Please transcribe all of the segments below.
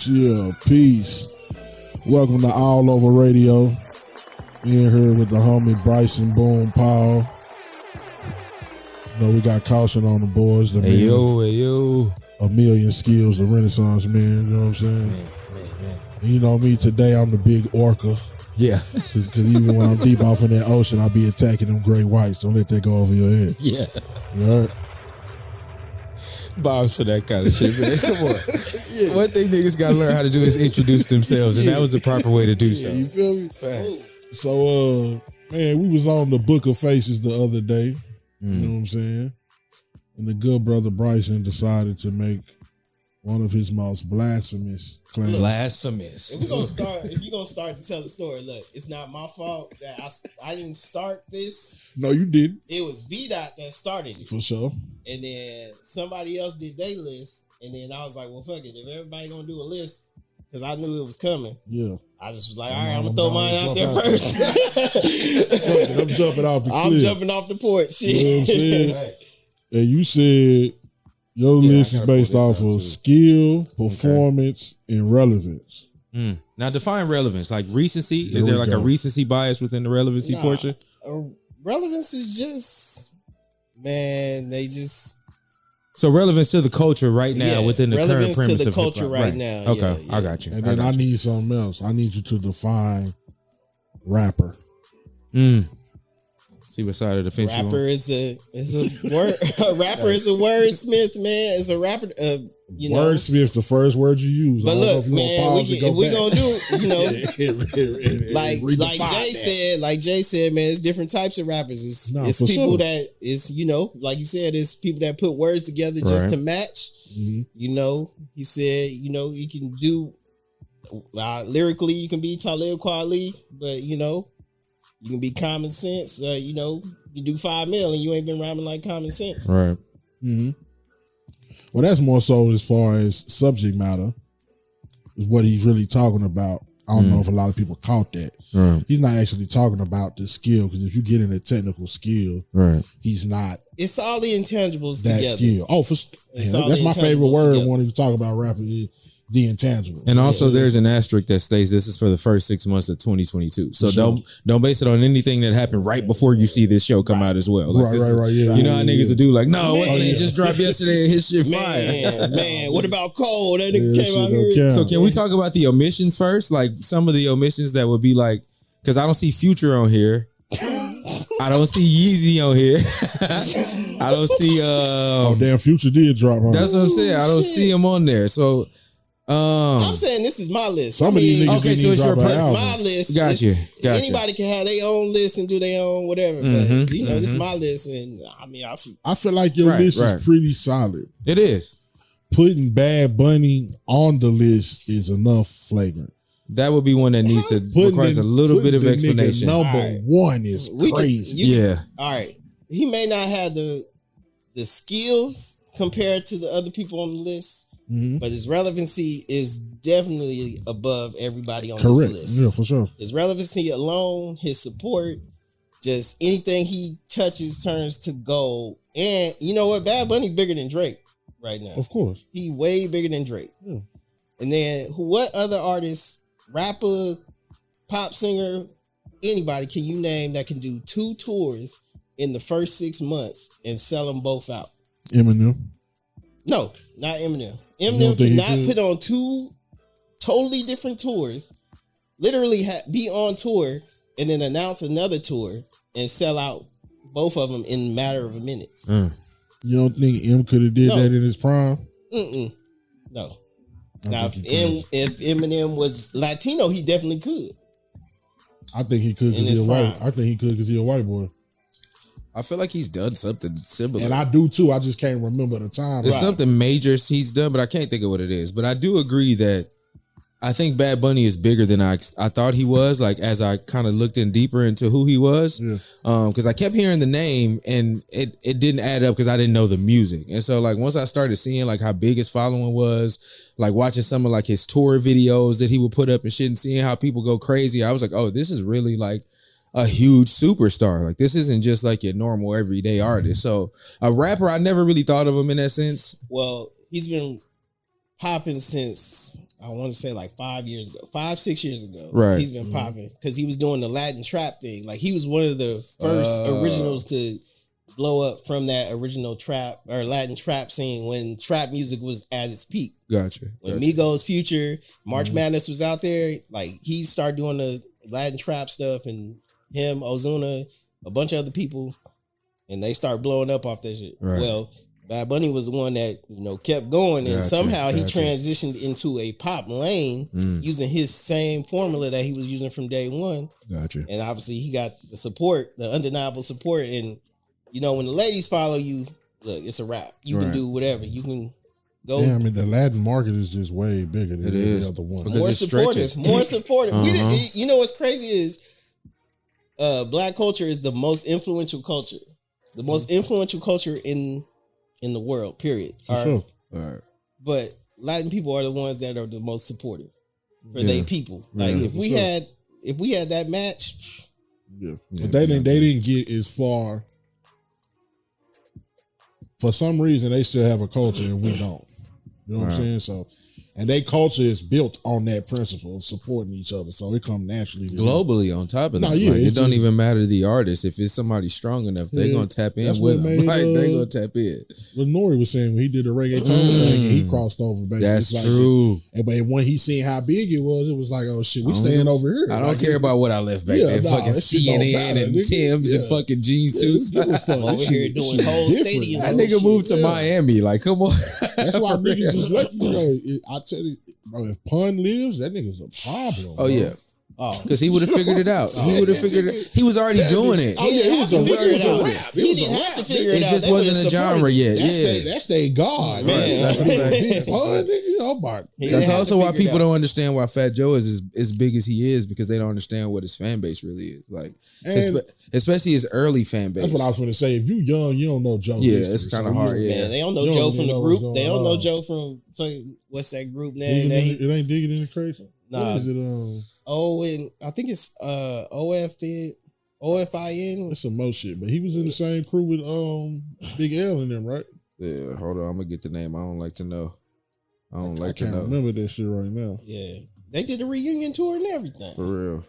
Yeah, peace. Welcome to Allova Radio. We in here with the homie Bryson, Boom, Paul. You know, we got Kaution on the boards. The hey yo. A million skills, the Renaissance man, you know what I'm saying? Man. And you know me, today I'm the big orca. Yeah. Because even when I'm deep off in that ocean, I'll be attacking them great whites. Don't let that go over your head. Yeah. You heard? Bob's for that kind of shit, man. Come on. Yeah. One thing niggas gotta learn how to do is introduce themselves, and that was the proper way to do so. You feel me? So, man, we was on the Book of Faces the other day. You know what I'm saying? And the good brother Bryson decided to make one of his most blasphemous claims. Blasphemous. If you're gonna start to tell the story, look, it's not my fault that I didn't start this. No, you didn't. It was B-Dot that started it. For sure. And then somebody else did their list. And then I was like, well, fuck it. If everybody gonna do a list, because I knew it was coming. Yeah. I just was like, all right, I'm gonna throw mine out there first. I'm jumping off the cliff. I'm jumping off the porch. Shit. You know what I'm saying? Right. And you said your list is based off of skill, performance, and relevance. Now define relevance. Like recency. Is there like a recency bias within the relevancy portion? Relevance is just, man, they just. So relevance to the culture right now within the current premise to the of culture hip-hop. right now. Okay, yeah. I got you. And then I need something else. I need you to define rapper. See what side of the fence rapper is a word. A rapper is a wordsmith, man. It's a rapper. You know, wordsmith's the first word you use. But look, man, we gonna do, you know, like Jay said, man, it's different types of rappers. It's people that is, you know, like you said, it's people that put words together just to match. Mm-hmm. You know, he said, you know, you can do lyrically, you can be Talib Kweli, but you know, you can be common sense. You know, you do 5 mil and you ain't been rhyming like common sense. Right. Mm-hmm. Well, that's more so as far as subject matter is what he's really talking about. I don't know if a lot of people caught that. Right. He's not actually talking about the skill, because if you get in a technical skill, he's not. It's all the intangibles that together. Skill. Oh, that's my favorite word when you talk about rapping. Is the intangible. And also there's an asterisk that states this is for the first 6 months of 2022. So don't base it on anything that happened right before you see this show come out as well. Like right. Yeah. You know how niggas will do like, no, what's the name just dropped yesterday and his shit fire. Man, what about Cole? That nigga came out here. So can we talk about the omissions first? Like some of the omissions that would be like, because I don't see Future on here. I don't see Yeezy on here. I don't see oh damn, Future did drop on. That's what I'm saying. I don't see him on there. So I'm saying this is my list. Some of these niggas okay, so it's your my list. Got you. Anybody can have their own list and do their own whatever. But you know, this is my list, and I mean, I feel like your list is pretty solid. It is. Putting Bad Bunny on the list is enough flagrant. That would be one that needs to requires a little bit of explanation. Number one is crazy. All right, he may not have the skills compared to the other people on the list. Mm-hmm. But his relevancy is definitely above everybody on this list. Yeah, for sure. His relevancy alone, his support, just anything he touches turns to gold. And you know what? Bad Bunny bigger than Drake right now. Of course. He way bigger than Drake. Yeah. And then what other artist, rapper, pop singer, anybody can you name that can do 2 tours in the first 6 months and sell them both out? Eminem. No, not Eminem. Eminem cannot put on 2 totally different tours, literally be on tour, and then announce another tour and sell out both of them in a matter of minutes. You don't think M could have did that in his prime? No. Now, if Eminem was Latino, he definitely could. I think he could because he's white. I think he could because he's a white boy. I feel like he's done something similar. And I do too. I just can't remember the time. There's something major he's done, but I can't think of what it is. But I do agree that I think Bad Bunny is bigger than I thought he was, like as I kind of looked in deeper into who he was. Because I kept hearing the name and it didn't add up because I didn't know the music. And so like once I started seeing like how big his following was, like watching some of like his tour videos that he would put up and shit and seeing how people go crazy, I was like, oh, this is really like a huge superstar. Like this isn't just like your normal everyday artist. So a rapper, I never really thought of him in that sense. Well, he's been popping since I want to say like 5 years ago, 6 years ago. Right. He's been popping because he was doing the Latin trap thing. Like he was one of the first originals to blow up from that original trap or Latin trap scene when trap music was at its peak. Gotcha. When Migos, Future, March Madness was out there, like he started doing the Latin trap stuff, and him, Ozuna, a bunch of other people, and they start blowing up off that shit. Right. Well, Bad Bunny was the one that kept going, and somehow he transitioned into a pop lane using his same formula that he was using from day one. Gotcha. And obviously he got the support, the undeniable support, and when the ladies follow you, look, it's a wrap. You can do whatever. You can go. Yeah, I mean the Latin market is just way bigger than the other one. More supportive. More supportive. You know what's crazy is black culture is the most influential culture. The most influential culture in the world, period. Sure. All right. But Latin people are the ones that are the most supportive for their people. Like if we had that match, but they didn't get as far. For some reason, they still have a culture and we don't. You know what I'm saying? So, and their culture is built on that principle of supporting each other. So it comes naturally. Globally on top of that. It don't even matter the artist. If it's somebody strong enough, they're going to tap in with them. They're going to tap in. What Nori was saying when he did the reggaeton thing, he crossed over. Baby. That's true. But when he seen how big it was like, oh shit, we staying over here. I don't care about what I left back there. Fucking CNN and Tim's and fucking jeans suits. over here doing whole stadiums. That nigga moved to Miami. Like, come on. That's why niggas is lucky. I tell you, if Pun lives, that nigga's a problem. Oh, yeah. Because he would have figured it out. He would have figured it. He was already doing it. Oh, yeah, he was a rap. He didn't have to figure it out. It just wasn't a genre yet. That's their God, man. That's also why people don't understand why Fat Joe is as big as he is, because they don't understand what his fan base really is. Like, especially his early fan base. That's what I was going to say. If you young, you don't know Joe. Yeah, it's kind of hard. Yeah, they don't know Joe from the group. They don't know Joe from what's that group name? It ain't Digging in the Crates. Nah. What is it? And I think it's OFIN. It's some more shit, but he was in the same crew with Big L in them, right? Yeah, hold on, I'm gonna get the name. I don't like to know. I can't remember that shit right now. Yeah, they did a reunion tour and everything. For real.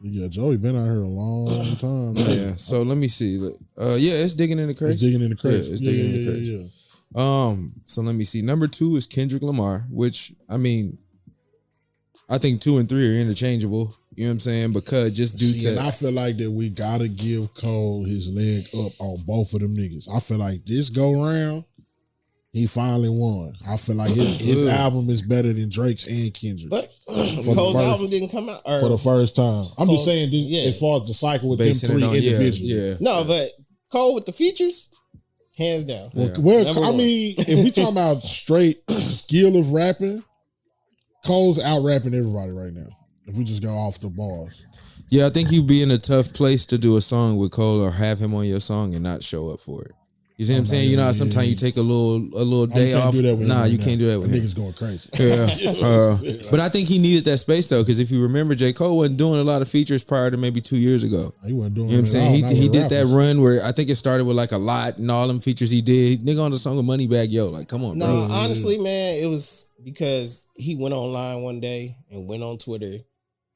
Yeah, Joey been out here a long time. Yeah, so let me see. It's Digging in the Crates. It's Digging in the Crates. Yeah, it's Digging in the Crates. Yeah. So let me see. Number 2 is Kendrick Lamar, which I think 2 and 3 are interchangeable. You know what I'm saying? Because just due to... And I feel like that we got to give Cole his leg up on both of them niggas. I feel like this go round, he finally won. I feel like his album is better than Drake's and Kendrick. But Cole's album didn't come out... for the first time. I'm just saying this, as far as the cycle with basing them 3 individuals. Yeah. No, but Cole with the features, hands down. Well, I mean, if we talking about straight skill of rapping, Cole's out rapping everybody right now. If we just go off the bars. Yeah, I think you'd be in a tough place to do a song with Cole or have him on your song and not show up for it. You see what I'm saying? You know how sometimes you take a little day off. You can't do that with him. Niggas going crazy. Yeah. But I think he needed that space though, because if you remember, J. Cole wasn't doing a lot of features prior to maybe 2 years ago. He wasn't doing. You know what I'm saying? He did that run where I think it started with like a lot and all them features he did. Nigga on the song with Moneybag Yo, like come on, bro. No, honestly, man, it was because he went online one day and went on Twitter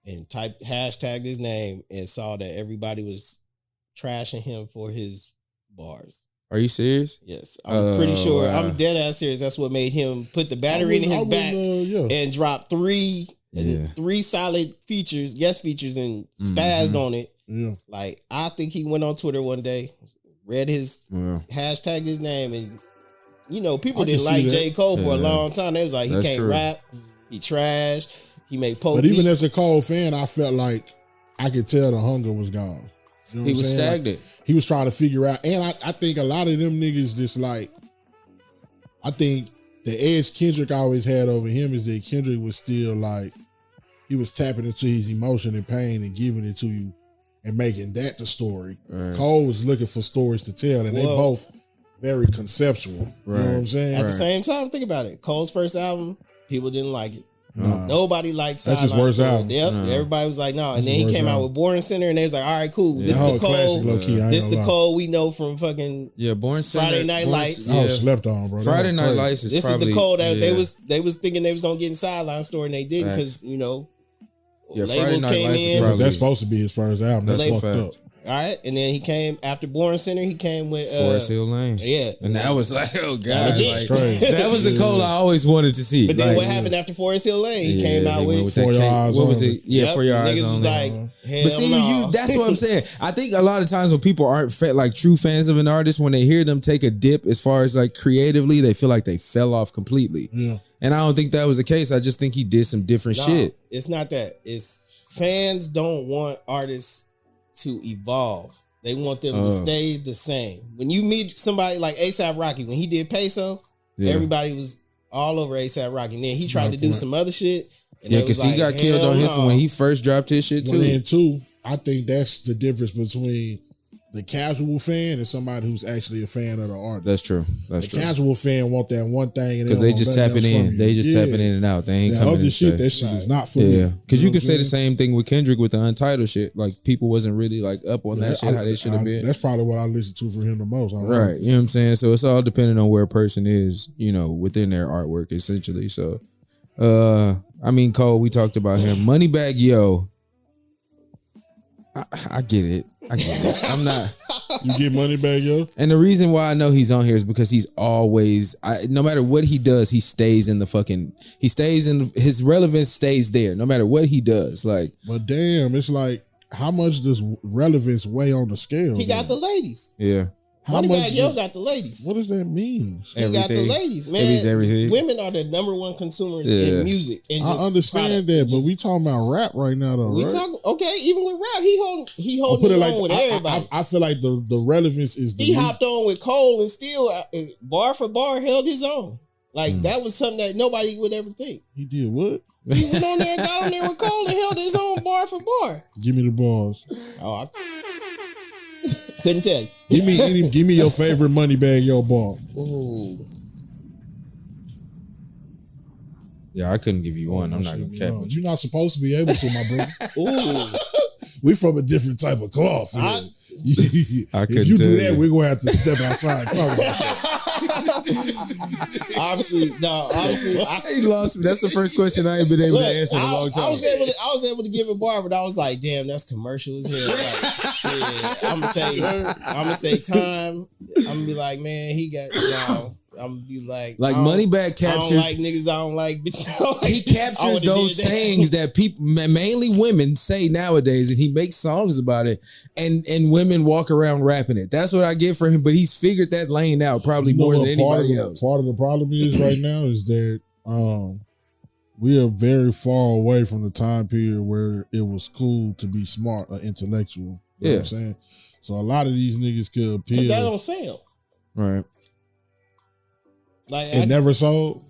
and hashtagged his name and saw that everybody was trashing him for his bars. Are you serious? Yes. I'm pretty sure. Wow. I'm dead ass serious. That's what made him put the battery in his back and drop three solid features, guest features, and spazzed on it. Yeah. Like, I think he went on Twitter one day, read his hashtagged his name, and people didn't like J. Cole for a long time. They was like, he can't rap, he trash, he made post. But even as a Cole fan, I felt like I could tell the hunger was gone. You know he was stagnant. Like, he was trying to figure out, and I think a lot of them niggas just like, I think the edge Kendrick always had over him is that Kendrick was still like, he was tapping into his emotion and pain and giving it to you and making that the story. Right. Cole was looking for stories to tell, and they both very conceptual. Right. You know what I'm saying? At the same time, think about it. Cole's first album, people didn't like it. Nobody liked That's his worst album. Yep. Everybody was like, no. And then he came out with Born Center, and they was like, all right, cool. This is the Cole. This the Cole we know from fucking Born Center, Friday Night Lights. I was slept on, bro. Friday Night Lights is probably... This is the Cole that they was thinking they was going to get in Sideline Store, and they didn't because, labels came in. That's supposed to be his first album. That's fucked up. All right, and then he came after Born Center. He came with Forest Hill Lane. Yeah, and that was like, oh god, that was the Cole I always wanted to see. But then what happened after Forest Hill Lane? He came out with For Your Eyes. What was it? Yeah, For Your Eyes. Niggas was like, hell but see, that's what I'm saying. I think a lot of times when people aren't like true fans of an artist, when they hear them take a dip as far as like creatively, they feel like they fell off completely. Yeah, and I don't think that was the case. I just think he did some different shit. It's not that. It's fans don't want artists to evolve. They want them to stay the same. When you meet somebody like A$AP Rocky, when he did Peso, everybody was all over A$AP Rocky. And then he tried to do some other shit. And because he got killed on his when he first dropped his shit too. Well, then too, I think that's the difference between the casual fan and somebody who's actually a fan of the artist. That's true. The casual fan want that one thing, because they just tapping in. They just tapping in and out. They ain't coming in. Shit, that shit is not for me. Yeah, because you could say the same thing with Kendrick with the Untitled shit. Like people wasn't really like up on that shit how they should have been. That's probably what I listen to for him the most. Right. You know what I'm saying? So it's all depending on where a person is, within their artwork essentially. So, I mean, Cole, we talked about him. Moneybagg Yo. I get it. I'm not. You get Moneybagg Yo? And the reason why I know he's on here is because he's always, no matter what he does, he stays in his relevance stays there, no matter what he does. Like, but damn, it's like, how much does relevance weigh on the scale? He got the ladies. Yeah. Moneybagg Yo got the ladies. What does that mean? He got the ladies, man. It means everything. Women are the number one consumers in music. And I understand that, but we talking about rap right now, though. We talking even with rap, he holding it on with everybody. I feel like the relevance is he hopped on with Cole and still bar for bar held his own. Like that was something that nobody would ever think. He did what? He went on there and got on there with Cole and held his own bar for bar. Give me the bars. Oh, couldn't tell you. Give me your favorite Moneybagg Yo bar. Ooh. Yeah, I couldn't give you one. I'm not gonna cap it. You're not supposed to be able to, my brother. Ooh. We from a different type of cloth. If you do that, we're gonna have to step outside and talk about that. Obviously, he lost me. That's the first question I ain't been able to answer in a long time. I was able to give a bar, but I was like, damn, that's commercial as hell. Like, shit. I'm gonna say time. I'm gonna be like, man, he got I'm gonna be like Moneybagg captures. I don't like niggas. I don't like bitches. He captures those sayings that people, mainly women, say nowadays, and he makes songs about it. And women walk around rapping it. That's what I get for him. But he's figured that lane out probably more than anybody else. Part of the problem is right now is that we are very far away from the time period where it was cool to be smart or intellectual. You know what I'm saying? So a lot of these niggas could appeal. Because that don't sell. Right. Like it never sold?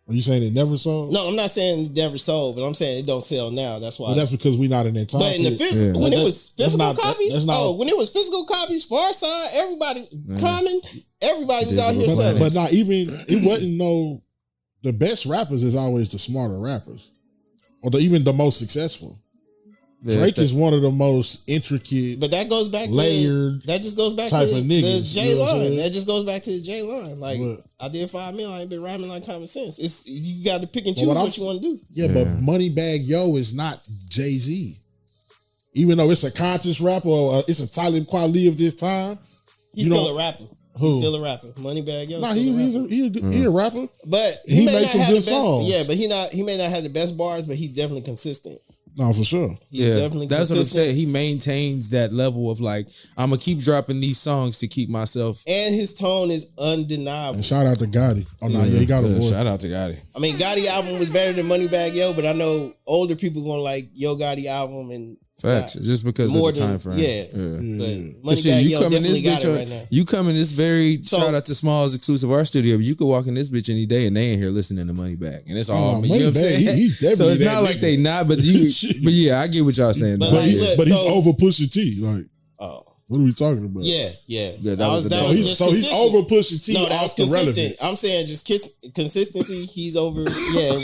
Are you saying it never sold? No, I'm not saying it never sold, but I'm saying it don't sell now. That's why. But that's because we're not in that time. But in the physical, when it was physical copies, when it was physical copies, Farside, everybody, Common, everybody was out here selling. But not even, it wasn't the best rappers is always the smarter rappers. Or even the most successful. Drake is one of the most intricate, but that goes back layered. That just goes back to the J line. That just goes back to the J line. Like I did 5 mil. I ain't been rhyming like common sense. It's you got to pick and choose what you want to do. Yeah, but Moneybagg Yo is not Jay-Z. Even though it's a conscious rapper, or it's a Talib Kweli of this time. He's still a rapper. He's still a rapper. Moneybagg Yo. Nah, he's a rapper. But he makes some good songs. Yeah, but he may not have the best bars, but he's definitely consistent. No, for sure. He's definitely that's consistent. what I'm saying. He maintains that level of like, I'm gonna keep dropping these songs to keep myself. And his tone is undeniable. And shout out to Gotti. Oh no, he got a voice. Shout out to Gotti. I mean, Gotti album was better than Moneybagg Yo, but I know older people gonna like Yo Gotti album and facts just because of the time frame. Yeah. But Moneybagg Yo definitely got it right now. You come in this shout out to Smalls exclusive art studio. You could walk in this bitch any day and they ain't here listening to Moneybagg, and it's all me. You know what I'm saying? He's definitely so it's not like they not, but yeah, I get what y'all saying. But though. like, look, he's over Pusha T. Like, What are we talking about? Yeah. That was so he's over Pusha T. No, that's the consistent. relevance. I'm saying just consistency. He's over.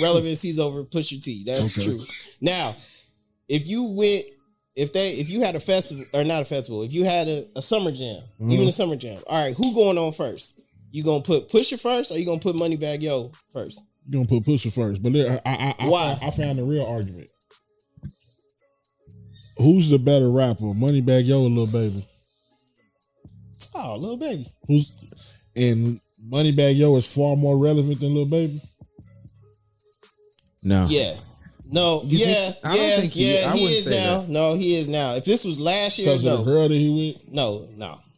Relevance. He's over Pusha T. That's true. Now, if you had a festival or not a festival, if you had a summer jam, even a summer jam. All right, who going on first? You gonna put Pusha first, or you gonna put Moneybagg Yo first? You gonna put Pusha first, but why? I found a real argument. Who's the better rapper, Moneybagg Yo or Lil Baby? Oh, Lil Baby. And Moneybagg Yo is far more relevant than Lil Baby? No. Yeah. No. I don't think he is now. No, he is now. If this was last year, because of the girl that he with? No.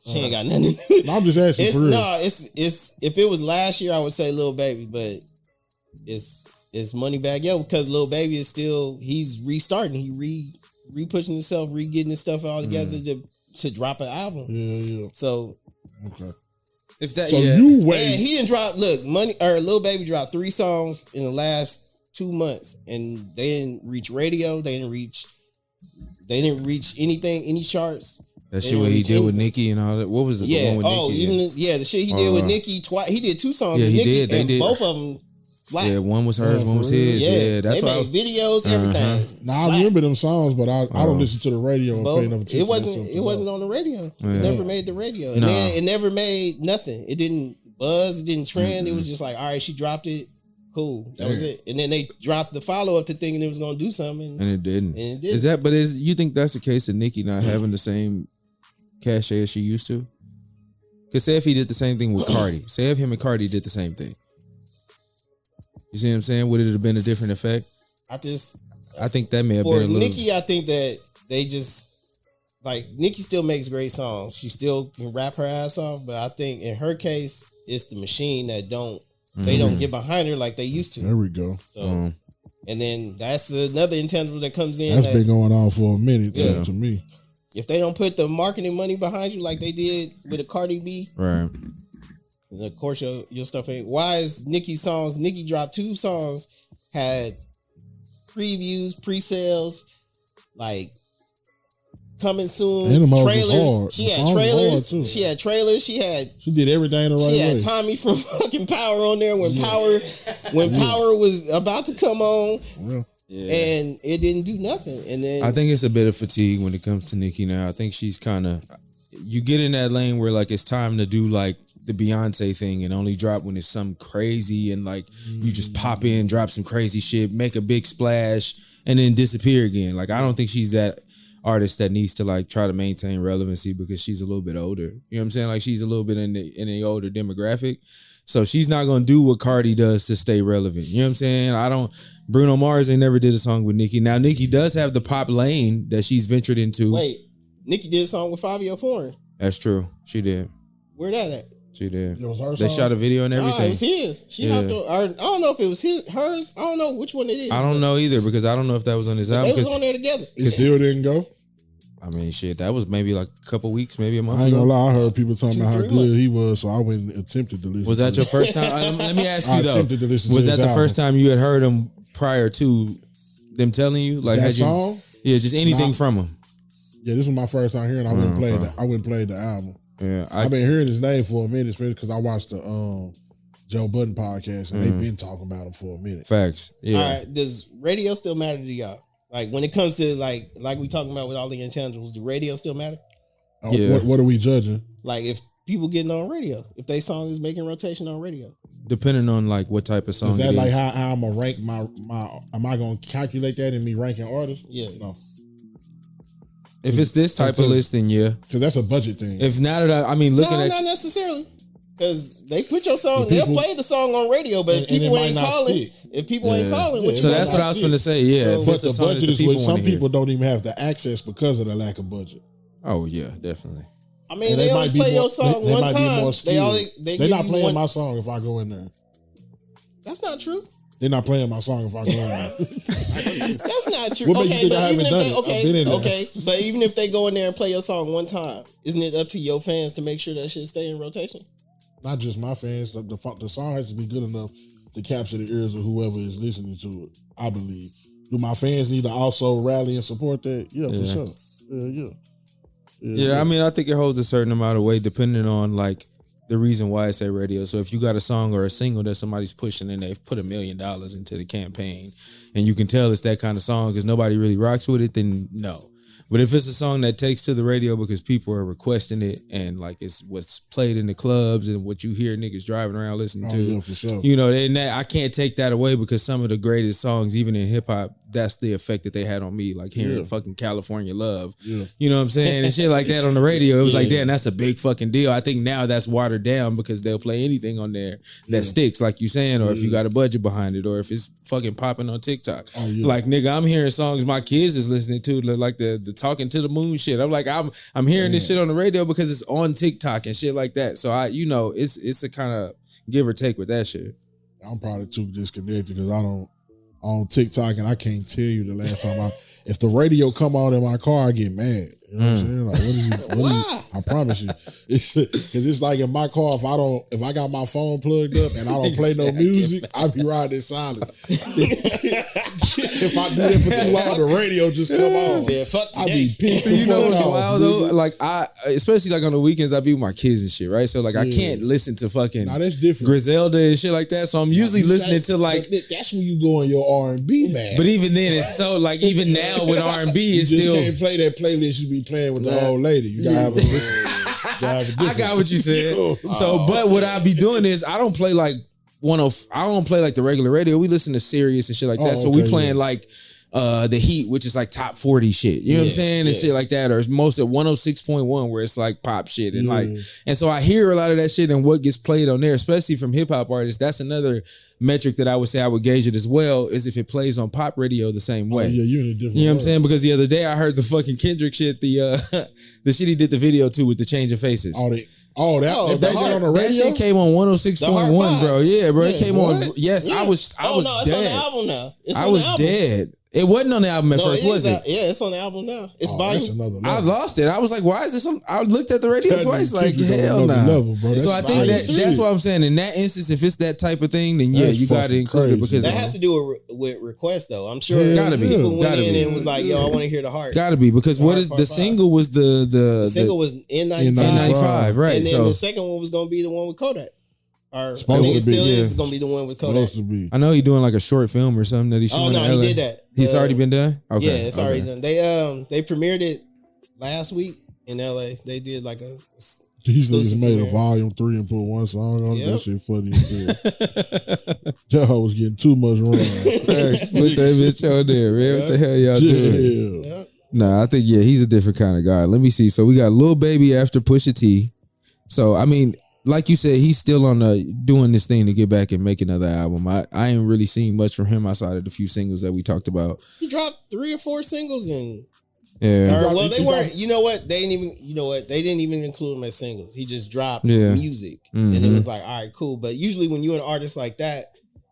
She ain't got nothing to do. No, I'm just asking for real. No, it's if it was last year, I would say Lil Baby, but it's Moneybagg Yo because Lil Baby is still he's restarting. He re-pushing himself, getting his stuff all together to drop an album. Yeah. So okay. If that you wait. And he didn't drop Lil Baby dropped 3 songs in the last 2 months and they didn't reach radio, they didn't reach anything, any charts. That shit what he did with Nicki and all that. What was it? Yeah. The one with Nicki? The shit he did with Nicki twice. He did 2 songs with Nicki and both of them flat. Yeah, one was hers, one was his. Yeah, that's why they made videos, everything. Now I remember them songs, but I don't listen to the radio and pay enough attention. It wasn't on the radio. It never made the radio. And then it never made nothing. It didn't buzz, it didn't trend. It was just like, all right, she dropped it. Cool. That was it. And then they dropped the follow-up to thinking it was gonna do something. And it didn't. And it didn't. You think that's the case of Nicki not having the same cachet as she used to? Because say if he did the same thing with Cardi. Say if him and Cardi did the same thing. You see what I'm saying? Would it have been a different effect? I think that may have been a little... For Nicki, I think that they just... Like, Nicki still makes great songs. She still can rap her ass off. But I think in her case, it's the machine that they don't get behind her like they used to. There we go. So, and then that's another intangible that comes in. That's been going on for a minute to me. If they don't put the marketing money behind you like they did with a Cardi B, right? And of course your stuff ain't. Why is Nicki songs? Nicki dropped 2 songs, had previews, pre-sales, like coming soon, trailers. She had trailers. She had trailers. She did everything the right way. She had Tommy from fucking Power on there when Power was about to come on. Yeah. And it didn't do nothing. And then I think it's a bit of fatigue when it comes to Nicki now. I think she's kind of, you get in that lane where like it's time to do like the Beyonce thing and only drop when it's something crazy and like you just pop in, drop some crazy shit, make a big splash, and then disappear again. Like I don't think she's that artist that needs to like try to maintain relevancy because she's a little bit older. You know what I'm saying? Like she's a little bit in the older demographic. So she's not gonna do what Cardi does to stay relevant. You know what I'm saying? Bruno Mars ain't never did a song with Nicki. Now Nicki does have the pop lane that she's ventured into. Wait, Nicki did a song with Fabio Foreign. That's true. She did. Where that at? She did. It was her song? They shot a video and everything. It was his. I don't know if it was hers. I don't know which one it is. I don't know either because I don't know if that was on his album. They was on there together. It still didn't go? I mean, shit, that was maybe like a couple weeks, maybe a month I ain't ago. gonna lie, I heard people talking about how good he was, so I went and attempted to listen. Was that your first time? Let me ask you though. Attempted to listen was to that the first time you had heard him prior to them telling you? Like that song? Yeah, just anything from him. Yeah, this was my first time hearing. I went and played the album. Yeah, I've been hearing his name for a minute, especially because I watched the Joe Budden podcast and they've been talking about him for a minute. Facts. Yeah. All right. Does radio still matter to y'all? Like when it comes to like we talking about with all the intangibles, do radio still matter? Yeah. What are we judging? Like if people getting on radio, if they song is making rotation on radio. Depending on like what type of song. Is that like how I'm gonna rank my? Am I gonna calculate that in me ranking artists? Yeah. No. If it's this type of list, then yeah. Because that's a budget thing. If not looking at not necessarily. Because they put your song, they'll play the song on radio, but if people ain't calling, so that's what I was going to say. Yeah, but the budget is what some people don't even have the access because of the lack of budget. Oh yeah, definitely. I mean, they only play your song one time. They're not playing my song if I go in there. That's not true. They're not playing my song if I go in there. That's not true. What makes you think I haven't done it? I've been in there. Okay, but even if they go in there and play your song one time, isn't it up to your fans to make sure that shit stay in rotation? Not just my fans. The song has to be good enough to capture the ears of whoever is listening to it, I believe. Do my fans need to also rally and support that? Yeah, for sure. Yeah. Yeah, I mean, I think it holds a certain amount of weight depending on like the reason why it's at radio. So if you got a song or a single that somebody's pushing and they've put $1 million into the campaign, and you can tell it's that kind of song because nobody really rocks with it, then no. But if it's a song that takes to the radio because people are requesting it and like it's what's played in the clubs and what you hear niggas driving around listening to, yeah, for sure. you know, and that, I can't take that away because some of the greatest songs, even in hip hop, that's the effect that they had on me, like hearing fucking California Love. Yeah. You know what I'm saying? And shit like that on the radio. It was like, damn, that's a big fucking deal. I think now that's watered down because they'll play anything on there that sticks, like you saying, or if you got a budget behind it, or if it's fucking popping on TikTok. Like, nigga, I'm hearing songs my kids is listening to, like the Talking to the Moon shit. I'm like, I'm hearing this shit on the radio because it's on TikTok and shit like that. So it's a kind of give or take with that shit. I'm probably too disconnected because I don't on TikTok and I can't tell you the last time if the radio come on in my car, I get mad. You know what I'm saying? Like, what is I promise you. Because it's like in my car, if I got my phone plugged up and I don't play no music, I be riding in silence. If I do it for too long, the radio just come on. I be pissed. You know what's wild though? Like especially like on the weekends, I be with my kids and shit, right? So like I can't listen to fucking that's different. Griselda and shit like that. So I'm usually listening to like that's when you go on your R&B, man. But even then, it's so like even now with R&B, it's still can't play that playlist you be playing with the old lady. You gotta have a I got what you said. So, but what I be doing is I don't play like I don't play like the regular radio. We listen to Sirius and shit like that. So we playing like the Heat, which is like top 40 shit. You know what I'm saying? And shit like that. Or it's most at 106.1 where it's like pop shit. And and so I hear a lot of that shit and what gets played on there, especially from hip hop artists. That's another metric that I would say I would gauge it as well, is if it plays on pop radio the same way. You're in a different You know what I'm saying? Because the other day I heard the fucking Kendrick shit, the shit he did the video to with the change of faces. That shit on the radio? That shit came on 106.1, bro. Yeah, bro. It came on. Yes, yeah. I was dead. It's on the album now. I was dead. It wasn't on the album at first, was it? Yeah, it's on the album now. It's volume. I lost it. I was like, why is this? I looked at the radio twice, like, hell no. So I think that's what I'm saying. In that instance, if it's that type of thing, then you got to include it because that has to do with requests, though. I'm sure gotta be. People went in and was like, yo, I want to hear the heart. Gotta be because what is the single was the single was N95, right? And then the second one was going to be the one with Kodak. It still is going to be the one with Kodak. I know he's doing like a short film or something that he's shooting. Oh no, he did that. He's already been done. Okay. Yeah, it's already done. They premiered it last week in LA. They did like a. He's made a volume 3 and put one song on it. That shit funny as hell. Y'all was getting too much wrong. Put that bitch on there, man. What the hell y'all doing? Yeah. Nah, I think he's a different kind of guy. Let me see. So we got Lil Baby after Pusha T. So I mean, like you said, he's still on doing this thing to get back and make another album. I ain't really seen much from him outside of the few singles that we talked about. He dropped 3 or 4 singles and well, they weren't. You know what? They didn't even include them as singles. He just dropped music, and it was like, all right, cool. But usually, when you're an artist like that,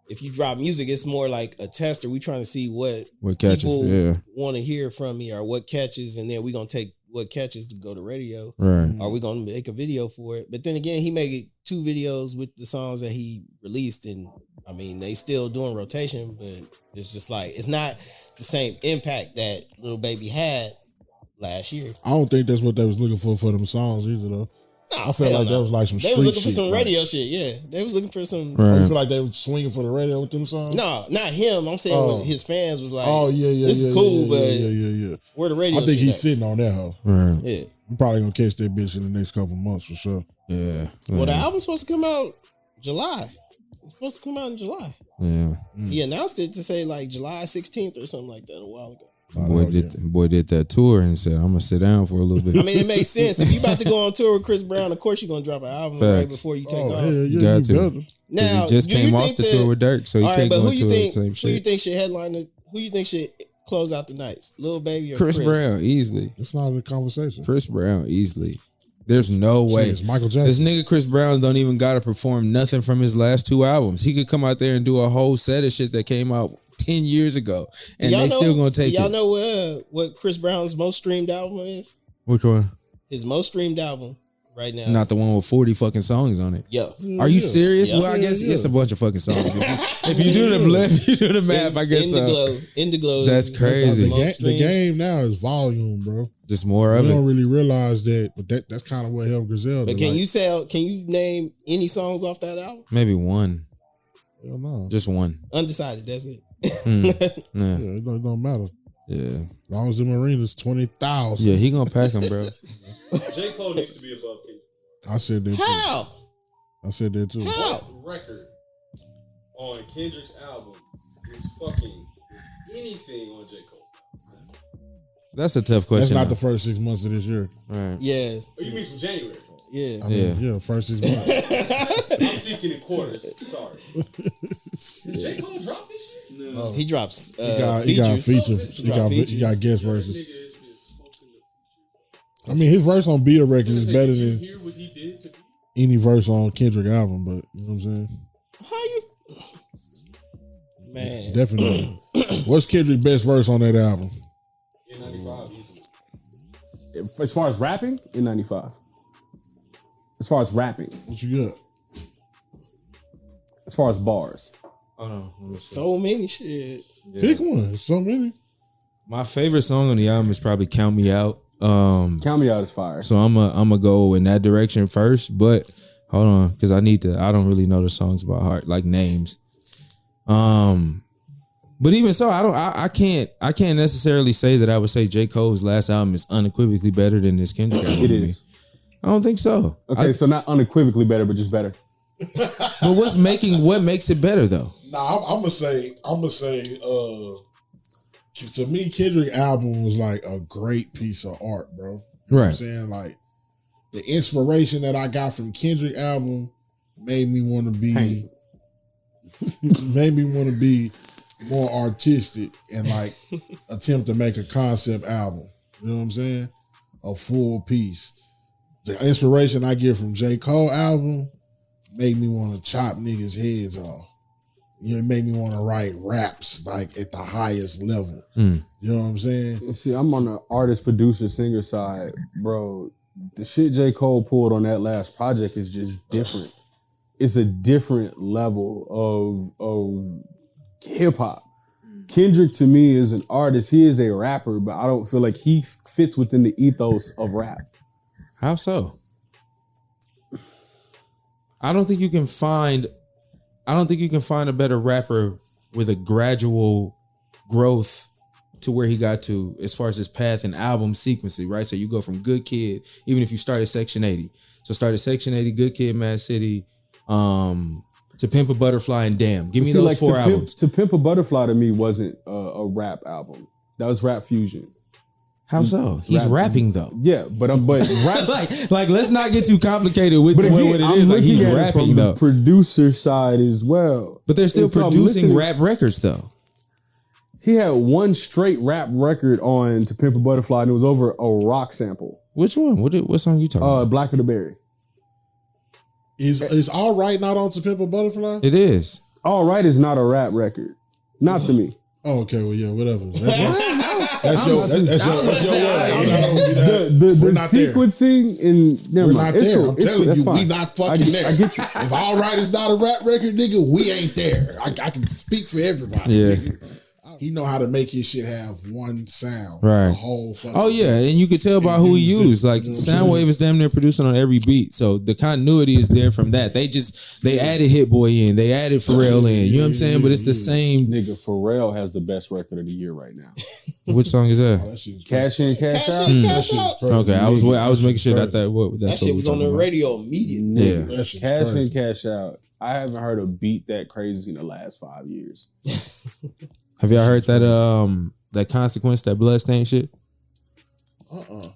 if you drop music, it's more like a tester. We trying to see what catches, people want to hear from me, or what catches, and then we gonna take what catches to go to radio. Right. Are we gonna make a video for it? But then again, he made 2 videos with the songs that he released, and I mean, they still doing rotation, but it's just like it's not the same impact that Lil Baby had last year. I don't think that's what they was looking for them songs either, though. I felt like that was like some street shit. They was looking for some radio shit, yeah. They was looking for some... Right. You feel like they was swinging for the radio with them songs? No, not him. I'm saying his fans was like, this is cool, but where the radio I think he's sitting on that, hoe. Right. Yeah. We're probably going to catch that bitch in the next couple months for sure. Yeah. Well, the album's supposed to come out July. It's supposed to come out in July. Yeah. He announced it to say like July 16th or something like that a while ago. Boy did that tour and said, I'm going to sit down for a little bit. I mean, it makes sense. If you about to go on tour with Chris Brown, of course you're going to drop an album right before you take off. You got to. Now, he just came off the tour with Dirk, so he can't go into the same shit. Who you think should headline it? Who you think should close out the nights? Lil Baby or Chris Brown, easily. It's not a conversation. Chris Brown, easily. There's no way. It's Michael Jackson. This nigga Chris Brown don't even got to perform nothing from his last 2 albums. He could come out there and do a whole set of shit that came out 10 years ago, and they still gonna take it. Y'all know what Chris Brown's most streamed album is? Which one? His most streamed album right now. Not the one with 40 fucking songs on it. Yeah. Are you serious? Well, I guess it's a bunch of fucking songs. If you do the math, I guess. Indiglo. That's crazy. The game now is volume, bro. Just more of it. You don't really realize that, but that's kind of what helped Griselda. But can you name any songs off that album? Maybe one. Hell no. Just one. Undecided, that's it. Yeah, it don't matter. Yeah. As long as the Marina's 20,000. Yeah, he gonna pack him, bro. J. Cole needs to be above Kendrick. I said that too. How? I said that too. How? What record on Kendrick's album is fucking anything on J. Cole's? That's a tough question. That's not the first 6 months of this year. Right. Yeah. Oh, you mean from January? Yeah. I mean, yeah, first 6 months. I'm thinking in quarters. Sorry. Did J. Cole drop this year? No. He drops He got features. He got guest verses. I mean, his verse on Beat a Record is better than any verse on Kendrick album, but you know what I'm saying? How you? Man. Definitely. What's Kendrick's best verse on that album? In 95, easily. As far as rapping, in 95. As far as rapping. What you got? As far as bars. Oh no. So many shit. Yeah. Pick one. So many. My favorite song on the album is probably Count Me Out. Count Me Out is fire. So I'm a go in that direction first, but hold on, because I don't really know the songs by heart, like names. But even so, I can't necessarily say that I would say J. Cole's last album is unequivocally better than this Kendrick album. It is. I don't think so. Okay, so not unequivocally better, but just better. But what makes it better though? Nah, I'm gonna say to me, Kendrick album was like a great piece of art, bro. You know what I'm saying? Like the inspiration that I got from Kendrick album made me want to be more artistic and like attempt to make a concept album. You know what I'm saying? A full piece. The inspiration I get from J. Cole album made me want to chop niggas' heads off. You know, it made me want to write raps like at the highest level. You know what I'm saying? See, I'm on the artist, producer, singer side, bro. The shit J. Cole pulled on that last project is just different. It's a different level of hip hop. Kendrick to me is an artist. He is a rapper, but I don't feel like he fits within the ethos of rap. How so? I don't think you can find a better rapper with a gradual growth to where he got to as far as his path and album sequencing, right? So you go from Good Kid, even if you started Section 80. So started Section 80, Good Kid, Mad City, to Pimp a Butterfly and Damn. Give me those like four albums. To Pimp a Butterfly to me wasn't a rap album. That was rap fusion. How so? He's rapping though. Yeah, but rap like let's not get too complicated with what it is. Like he's rapping from though. The producer side as well. But they're still producing rap records though. He had one straight rap record on To Pimp a Butterfly, and it was over a rock sample. Which one? What song you talking about? Black of the Berry. Is All Right not on To Pimp a Butterfly? It is. All Right is not a rap record. Not to me. Oh, okay, well, yeah, whatever. That's your word. The sequencing in we're not there. I'm telling you, we not fucking there. I get you. If All Right is not a rap record, nigga, we ain't there. I can speak for everybody. Yeah. Nigga. He know how to make his shit have one sound. Right. The whole fucking and you could tell by who he used. Like Soundwave is damn near producing on every beat. So the continuity is there from that. They added Hit Boy in. They added Pharrell in. You know what I'm saying? But it's the same. Nigga, Pharrell has the best record of the year right now. Which song is that? Cash In, Cash Out. Cash Out. Okay, I was making sure that shit was on the radio immediately. Yeah. Cash In, Cash Out. I haven't heard a beat that crazy in the last 5 years. Have y'all heard that Consequence, that Bloodstained shit?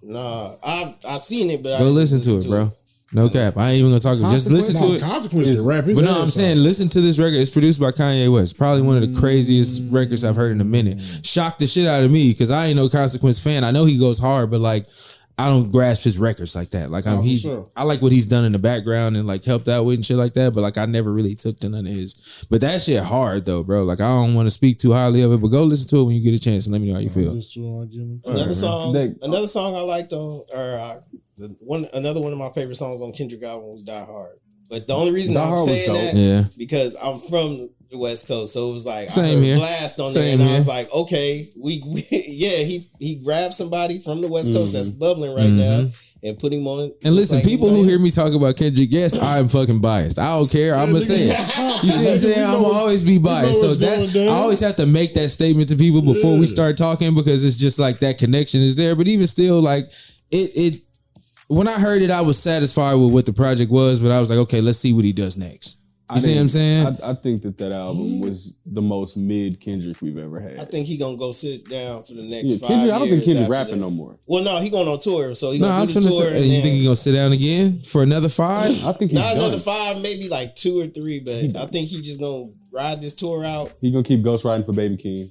Nah, I seen it, but go listen to it, bro. No cap. I ain't even gonna talk. Just listen to it. Consequence is rap. But no, I'm saying listen to this record. It's produced by Kanye West. Probably one of the craziest records I've heard in a minute. Shocked the shit out of me because I ain't no Consequence fan. I know he goes hard, but like I don't grasp his records like that. Like I like what he's done in the background and like helped out with and shit like that. But like I never really took to none of his. But that shit hard though, bro. Like I don't want to speak too highly of it, but go listen to it when you get a chance and let me know how you feel. Another song I liked on, another one of my favorite songs on Kendrick album was Die Hard. But the only reason I'm saying that because I'm from the West Coast, so it was like I heard Blast on there, and I was like, okay, he grabbed somebody from the West Coast that's bubbling right now. And put him on. And listen, people who hear me talk about Kendrick, yes, I'm fucking biased. I don't care. I'm gonna say it. You see what I'm saying? I'm gonna always be biased. So I always have to make that statement to people before we start talking because it's just like that connection is there. But even still, like it. When I heard it, I was satisfied with what the project was, but I was like, okay, let's see what he does next. You see what I'm saying? I think that album was the most mid Kendrick we've ever had. I think he gonna go sit down for the next 5 Kendrick, years. I don't think Kendrick rapping no more. Well, no, he going on tour, so he gonna do the tour. And you think he gonna sit down again for another 5? I think he's not done. Another 5, maybe like 2 or 3, but I think he just gonna ride this tour out. He gonna keep ghostwriting for Baby Keem.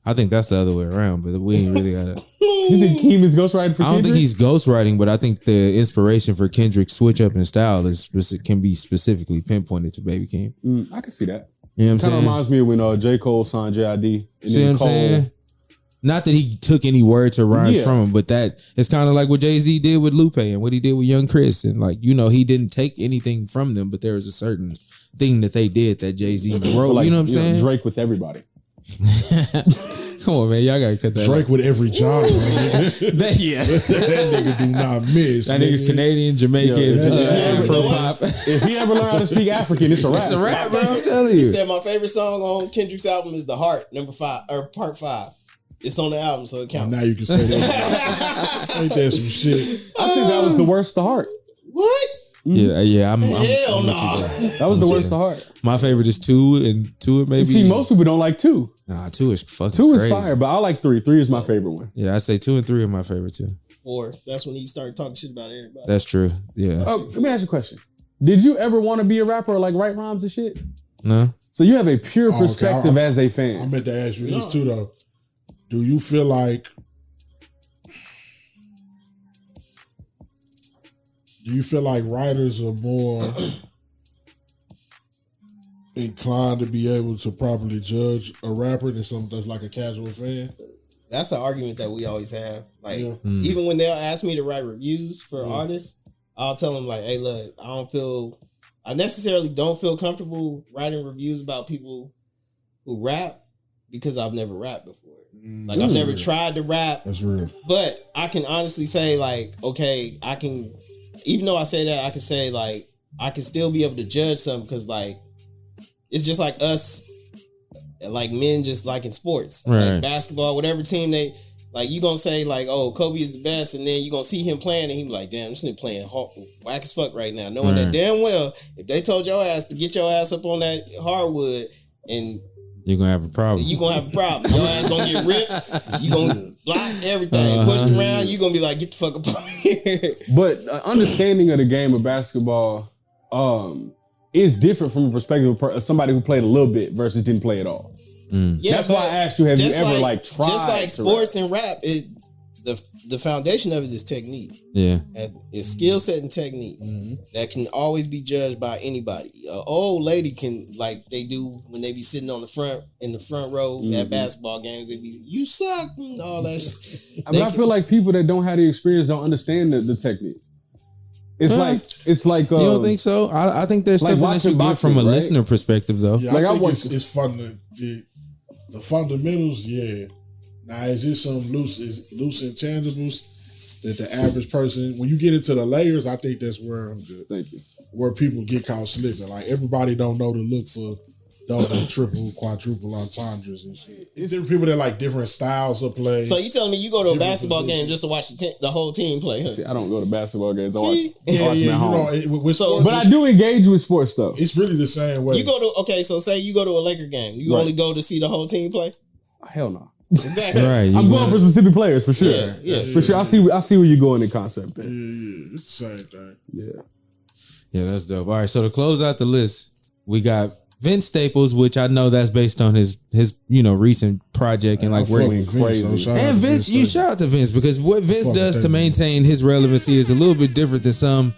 I think that's the other way around, but we ain't really got it. You think Keem is ghostwriting for Kendrick? I don't think he's ghostwriting, but I think the inspiration for Kendrick's switch up in style can be specifically pinpointed to Baby Keem. I can see that. You know what I'm saying? Kind of reminds me of when J. Cole signed J.I.D. See what I'm saying? Not that he took any words or rhymes from him, but that it's kind of like what Jay-Z did with Lupe and what he did with Young Chris. And like, he didn't take anything from them, but there was a certain thing that they did that Jay-Z wrote. Like, you know what I'm saying? Drake with everybody. Come on, man. Y'all gotta cut that Drake out. with every genre. that nigga do not miss. That nigga's Canadian, Jamaican, Afro-pop. If he ever learn how to speak African, it's a rap. It's a rap, bro. I'm telling you. He said my favorite song on Kendrick's album is The Heart, number 5 or part 5. It's on the album, so it counts. Now you can say that. Ain't that some shit? I think that was the worst. The Heart. What? Yeah. I'm Hell no. That was the worst. The Heart. My favorite is 2, and 2 maybe. See, most people don't like 2. Nah, 2 is fucking 2 is crazy. fire, but I like 3. 3 is my favorite one. Yeah, I say 2 and 3 are my favorite too. 4. That's when he started talking shit about everybody. That's true. Yeah. Let me ask you a question. Did you ever want to be a rapper or like write rhymes and shit? No. So you have a pure perspective as a fan. I meant to ask you this too, though. Do you feel like writers are more inclined to be able to properly judge a rapper than something that's like a casual fan? That's an argument that we always have. Like, even when they'll ask me to write reviews for artists, I'll tell them like, hey, look, I necessarily don't feel comfortable writing reviews about people who rap because I've never rapped before. Like, I've never tried to rap. That's real. But I can honestly say, like, okay, even though I say that, I can say, like, I can still be able to judge something because, like, it's just like us, like men just like in sports. Right. Like basketball, whatever team they, like, you gonna say, like, oh, Kobe is the best, and then you gonna see him playing, and he be like, damn, this nigga playing whack as fuck right now. Knowing that damn well, if they told your ass to get your ass up on that hardwood and you're gonna have a problem. You're gonna have a problem. Your ass gonna get ripped. You gonna block everything. Pushed around. You gonna be like, get the fuck up on here. But understanding of the game of basketball is different from a perspective of somebody who played a little bit versus didn't play at all. Yeah, that's why I asked you, have you ever tried? Just like sports and rap, the foundation of it is technique. Yeah. It's skill set and technique that can always be judged by anybody. An old lady can, like they do when they be sitting in the front row at basketball games, they be, you suck and all that shit. I feel like people that don't have the experience don't understand the technique. It's like you don't think so? I think there's something that you get from a listener perspective though. Yeah, I think it's fun to the fundamentals, yeah. Now, is this some loose intangibles that the average person, when you get into the layers, I think that's where I'm good. Thank you. Where people get caught slipping. Like, everybody don't know to look for double, triple, quadruple entendres and shit. It's different people that like different styles of play. So you telling me you go to a basketball game just to watch the whole team play? Huh? See, I don't go to basketball games. But I do engage with sports though. It's really the same way. You go to so say you go to a Laker game, you only go to see the whole team play? Hell no. Exactly. Right. I'm going for specific players for sure. Yeah, for sure. I see where you're going in concept. Yeah, it's the same thing. Yeah, that's dope. All right, so to close out the list, we got Vince Staples, which I know that's based on his recent project and like where crazy. And Vince, you shout out to Vince because what Vince does to maintain his relevancy is a little bit different than some.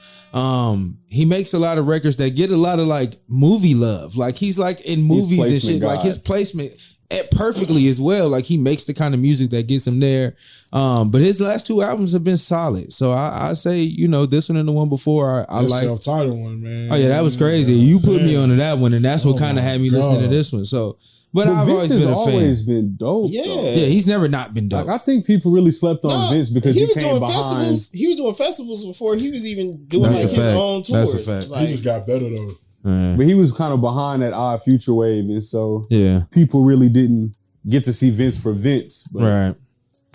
He makes a lot of records that get a lot of like movie love. Like he's like in movies and shit. God. Like his placement. perfectly as well. Like he makes the kind of music that gets him there. But his last 2 albums have been solid. So I say, this one and the one before, I like self-titled one, man. Oh yeah, that was crazy. You put me onto that one, and that's what kind of had me listening to this one. So, but I've Vince always been a fan. Always been dope. Yeah, he's never not been dope. Like, I think people really slept on Vince because he came behind. Festivals. He was doing festivals before he was even doing his own tours. That's a fact. Like, he just got better though. But he was kind of behind that Odd Future wave, and so people really didn't get to see Vince for Vince. But right.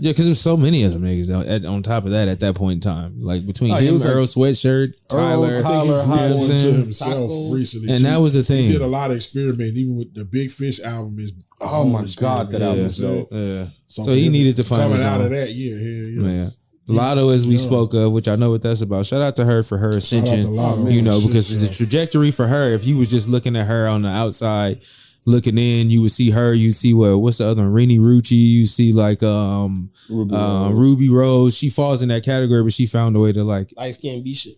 Yeah, because there's so many of them niggas on top of that at that point in time. Like between him, Earl Sweatshirt, Tyler, He grew into himself recently. And that was the thing. He did a lot of experimenting, even with the Big Fish album. Oh my God, that album is dope. Yeah. So he needed to find coming his out own. of that. Yeah. Lotto, as we spoke of, which I know what that's about. Shout out to her for her ascension. Because the trajectory for her, if you was just looking at her on the outside, looking in, you would see her. You see what's the other one? Rini Rucci. You see like Ruby Rose. She falls in that category, but she found a way to like light skin Keisha.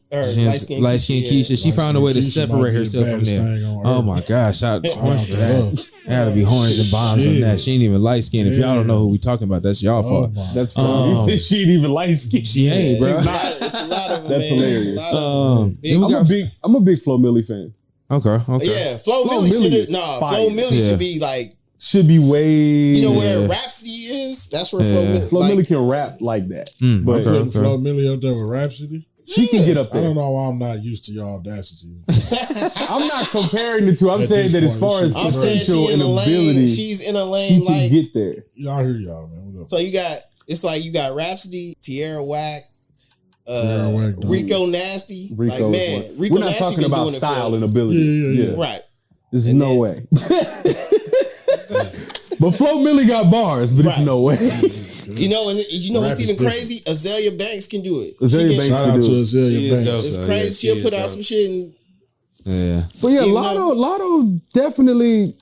She found a way to separate herself from there. Oh my gosh! Horns for that. There gotta be horns and bombs on that. She ain't even light skinned. If y'all don't know who we talking about, that's y'all fault. That's funny. You said she ain't even light skinned. She ain't, bro. It's a lot of them. That's hilarious. I'm a big Flo Milli fan. Okay. Yeah, Flo Milli should be like. Should be way. You know where Rhapsody is? That's where Flo Milli can rap like that. But Flo Milli up there with Rhapsody? She can get up there. I don't know why I'm not used to your audacity. I'm not comparing the two. I'm saying that as far as potential and ability, she's in a lane. She can get there. Yeah, I hear y'all, man. So you got Rhapsody, Tierra Whack, Rico Nasty. Rico, like, man, Rico we're not Nasty talking about style and ability. Yeah. Right. There's no way. But Flo Milli got bars, but it's no way. You know what's even crazy? Azalea Banks can do it. Shout out to Azalea Banks. It's crazy. She'll put out some shit and But yeah, Lotto definitely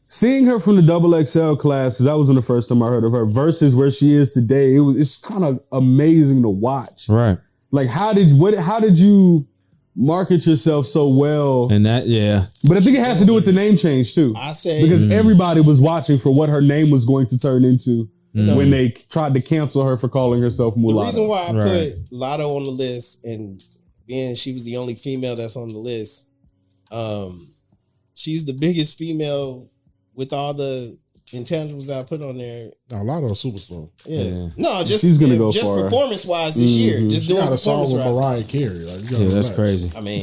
seeing her from the XXL class, because that wasn't the first time I heard of her, versus where she is today. It's kind of amazing to watch. Right. Like how did you market yourself so well? And that, But I think it has to do with the name change too. I say because everybody was watching for what her name was going to turn into when they tried to cancel her for calling herself Mulatto. The reason why I put Lotto on the list, and being she was the only female that's on the list, she's the biggest female with all the intangibles I put on there. Lotto's super slow. Yeah. No, just she's gonna go just far. Performance wise this year. Just doing got a song performance with right. Mariah Carey. that's crazy. I mean,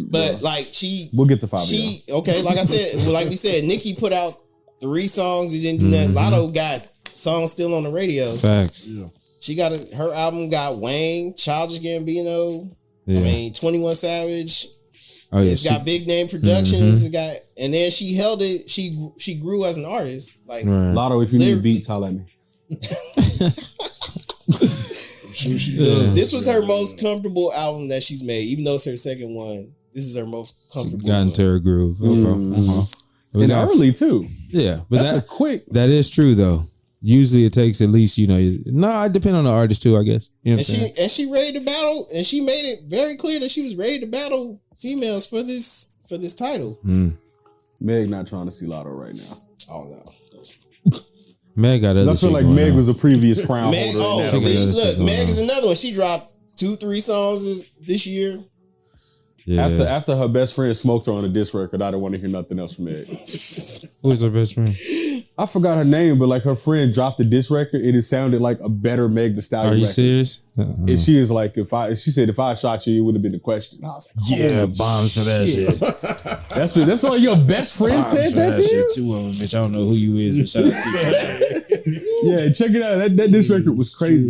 but like we'll get to Fabio. Like I said, like we said, Nicki put out 3 songs. He didn't do nothing. Lotto got songs still on the radio. Facts. Yeah. She got her album got Wayne, Childish Gambino. Yeah. I mean, 21 Savage. Oh, yeah, it's got big name productions. It got, and then she held it. She grew as an artist. Like Lotto, if you need beats, holla at me. This was her most comfortable album that she's made, even though it's her second one. This is her most comfortable. She got into her groove. And early too. Yeah, but that's a quick. That is true though. Usually it takes at least, it depends on the artist too, I guess. You know and she ready to battle, and she made it very clear that she was ready to battle females for this title. Meg not trying to see Lotto right now. Oh no. Meg got other. I feel like Meg was a previous crown Meg, holder. Meg is another one. She dropped 2-3 songs this year. Yeah. After her best friend smoked her on a diss record, I didn't want to hear nothing else from Meg. Who's her best friend? I forgot her name, but like her friend dropped the diss record, and it sounded like a better Meg Thee Stallion record. Are you serious? And she is like, she said, if I shot you, it would have been the question. I was like, bombs for that shit. That's all your best friend said that to you? Two of them, bitch. I don't know who you is, but shout out to you. Yeah, check it out. That diss record was crazy.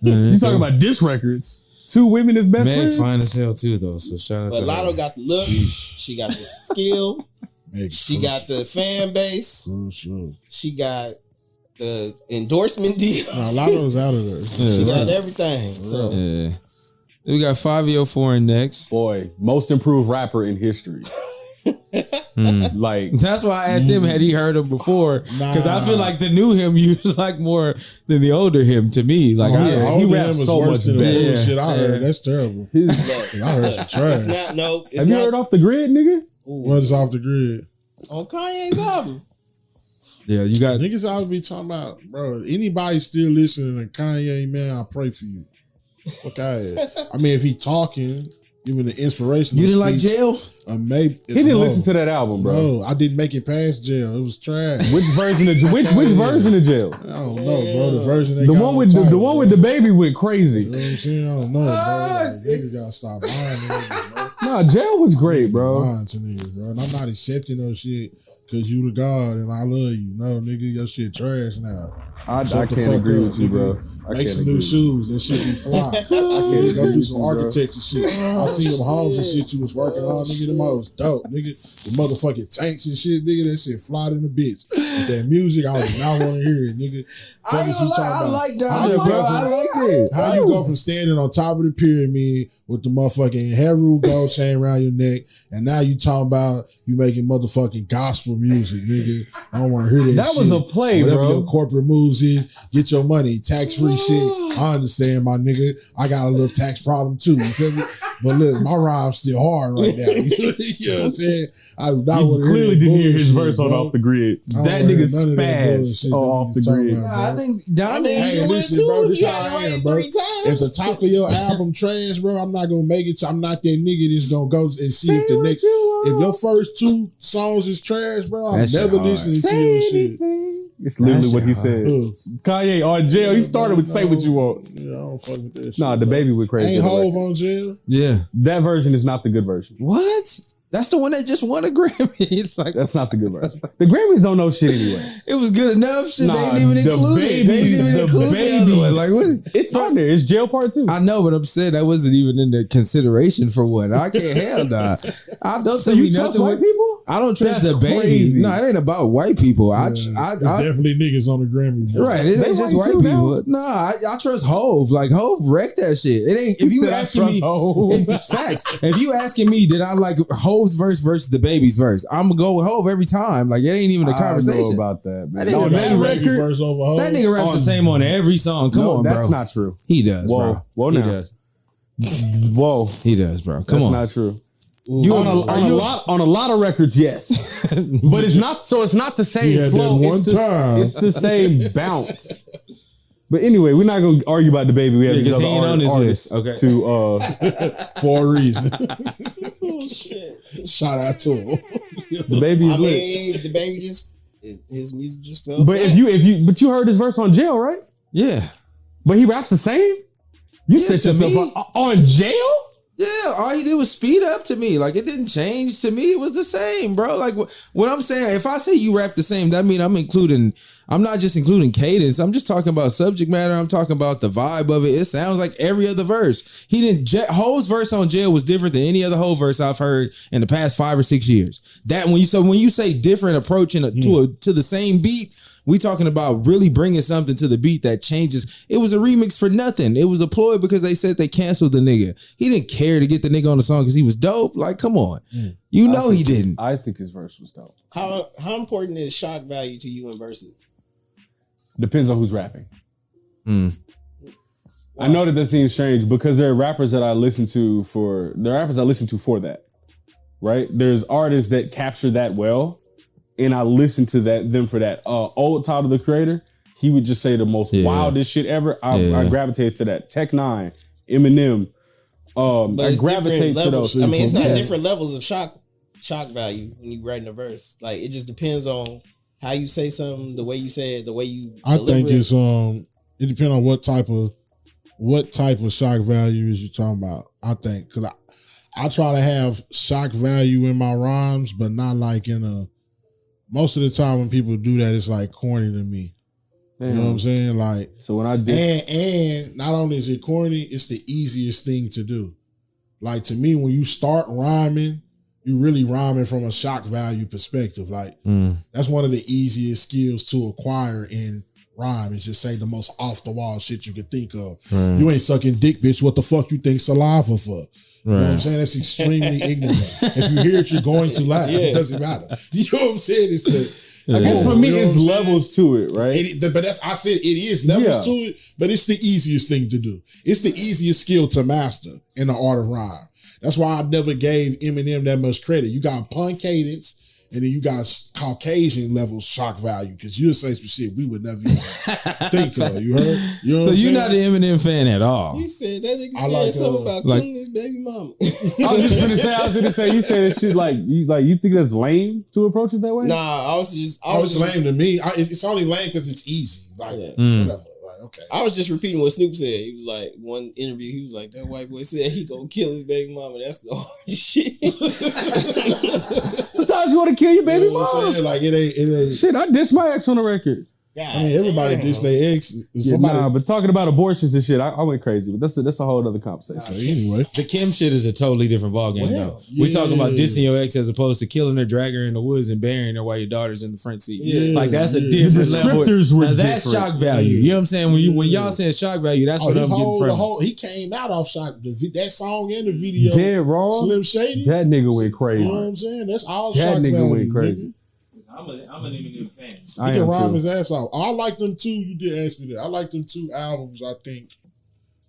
You talking about diss records? 2 women as best friends? Meg fine as hell too, though. So shout out to her. But Lotto got the looks. She got the skill. She got the fan base. Sure. She got the endorsement deals. Lotto's out of there. She got everything. So we got Fabio Foreign next. Boy, most improved rapper in history. Like that's why I asked him had he heard him before, because I feel like the new him used like more than the older him to me. Like he raps so much better. Shit I heard, that's terrible. I heard some trash. It's not. No, it's have not. You heard Off the Grid, nigga? What is Off the Grid? on Kanye's album. Yeah, you got niggas always be talking about, bro. Anybody still listening to Kanye, man? I pray for you. Okay, I mean, if he talking, giving the inspiration. You didn't like Jail? Maybe he didn't listen to that album, bro. No, I didn't make it past Jail. It was trash. Which version of which version of Jail? I don't know, bro. The version they the got one with the one with the baby went crazy. You know what I'm saying? I don't know, bro. Like, niggas gotta stop lying to niggas, bro. Nah, Jail was great, bro. Lying to niggas, bro. And I'm not accepting no shit because you the God and I love you. No, nigga, your shit trash now. I can't agree with you, bro. Make some new shoes. That shit be fly. Go do some architecture shit. I see them hoes and shit you was working on, nigga. Them hoes dope, nigga. The motherfucking tanks and shit, nigga. That shit fly in the bitch. With that music, I was not want to hear it, nigga. I like that, bro. I like it. How you go from standing on top of the pyramid with the motherfucking Heru gold chain around your neck, and now you talking about you making motherfucking gospel music, nigga. I don't want to hear that shit. That was a play, whatever bro. Your corporate moves is, get your money, tax-free shit. I understand, my nigga. I got a little tax problem too, you feel me? But look, my rhyme's still hard right now. You know what I'm saying? I clearly didn't hear his verse on Off the Grid. That nigga spazzed off the grid. I think Donnie, hey, listen, bro, this how I am, bro. If the top of your album trash, bro, I'm not gonna make it. So I'm not that nigga that's gonna go and see if the next. If your first 2 songs is trash, bro, I'm never listening to your shit. It's literally what he said. Kanye on Jail. He started with "Say What You Want." Yeah, I don't fuck with that shit. Nah, the baby went crazy. Ain't Hove on Jail? Yeah, that version is not the good version. What? That's the one that just won a Grammy. It's like that's not the good version. The Grammys don't know shit anyway. It was good enough. Shit, nah, they didn't even include it. They didn't even include the other one. Like what? It's on there. It's Jail Part 2. I know, but I'm saying that wasn't even in the consideration for one. I can't hell nah. I don't so tell you me trust nothing. White people? I don't trust That's the baby. crazy. No, it ain't about white people. It's definitely niggas on the Grammy. Bro. Right, it ain't just white people. No, I trust Hove. Like Hove wrecked that shit. It ain't. If you asking me, facts. If you asking me, did I like Hove's verse versus the baby's verse? I'm gonna go with Hove every time. Like it ain't even a conversation. I don't know about that, man. That nigga raps the same on every song. Come on, bro. That's not true. He does, bro. Whoa, he now. does. Whoa, he does, bro. Come on. That's not true. On a lot of records, yes, but it's not. So it's not the same flow. It's the same bounce. But anyway, we're not gonna argue about the baby. We have these other on his list. Okay, for a reason. Oh, shit! Shout out to him. The baby's lit. The baby just his music just fell. But flat. if you heard his verse on Jail, right? Yeah. But he raps the same. You set yourself up on Jail. Yeah, all he did was speed up to me. Like, it didn't change to me. It was the same, bro. Like, what I'm saying, if I say you rap the same, that means I'm not just including cadence. I'm just talking about subject matter. I'm talking about the vibe of it. It sounds like every other verse. Hove's verse on Jail was different than any other Hove verse I've heard in the past 5 or 6 years. That when you say different approach to the same beat, we talking about really bringing something to the beat that changes. It was a remix for nothing. It was a ploy because they said they canceled the nigga. He didn't care to get the nigga on the song because he was dope. Like, come on. You know he didn't. I think his verse was dope. How important is shock value to you in verses? Depends on who's rapping. I know that seems strange because there are rappers that I listen to for that. Right? There's artists that capture that well. And I listened to them for that. Old Tyler, the Creator, he would just say the most wildest shit ever. I gravitate to that. Tech 9, Eminem. I gravitate to those. I mean, it's not different levels of shock value when you writing a verse. Like, it just depends on how you say something, the way you say it, the way you. I think it's it depends on what type of shock value is you talking about. I think because I try to have shock value in my rhymes, but not like in a. Most of the time when people do that, it's like corny to me. Damn. You know what I'm saying? Like, so when I did, and not only is it corny, it's the easiest thing to do. Like, to me, when you start rhyming, you really rhyming from a shock value perspective. Like, that's one of the easiest skills to acquire in rhyme. Is just say the most off the wall shit you could think of. You ain't sucking dick, bitch. What the fuck you think saliva for? You know what I'm saying? That's extremely ignorant. If you hear it, you're going to laugh. It doesn't matter. You know what I'm saying? I guess for me, it's levels to it, right? I said it is levels to it, but it's the easiest thing to do. It's the easiest skill to master in the art of rhyme. That's why I never gave Eminem that much credit. You got pun cadence, and then you got Caucasian level shock value because you'll say some shit we would never even think of. You heard? You know so you're not an Eminem fan at all. He said that nigga said something about killing his baby mama. I was gonna say you said that shit like you think that's lame to approach it that way? Nah, I was just lame to me. It's only lame because it's easy. Like whatever. Okay. I was just repeating what Snoop said. He was like, one interview, he was like, that white boy said he gonna kill his baby mama. That's the hard shit. Sometimes you want to kill your baby mama. Like it ain't. Shit, I dissed my ex on the record. God, I mean, everybody dissed their ex. But talking about abortions and shit, I went crazy. But that's a whole other conversation. Anyway, the Kim shit is a totally different ballgame though. We talking about dissing your ex as opposed to killing her, dragging her in the woods, and burying her while your daughter's in the front seat. Yeah. Like that's a different level. Now that's shock value. You know what I'm saying? When y'all saying shock value, that's what I'm getting from. He came out off shock. That song and the video. Dead wrong. Slim Shady. That nigga went crazy. You know what I'm saying? That's all that shock value. That nigga went crazy. Nigga. I'm an Eminem fan. He can rhyme his ass off. I like them too. You did ask me that. I like them 2 albums. I think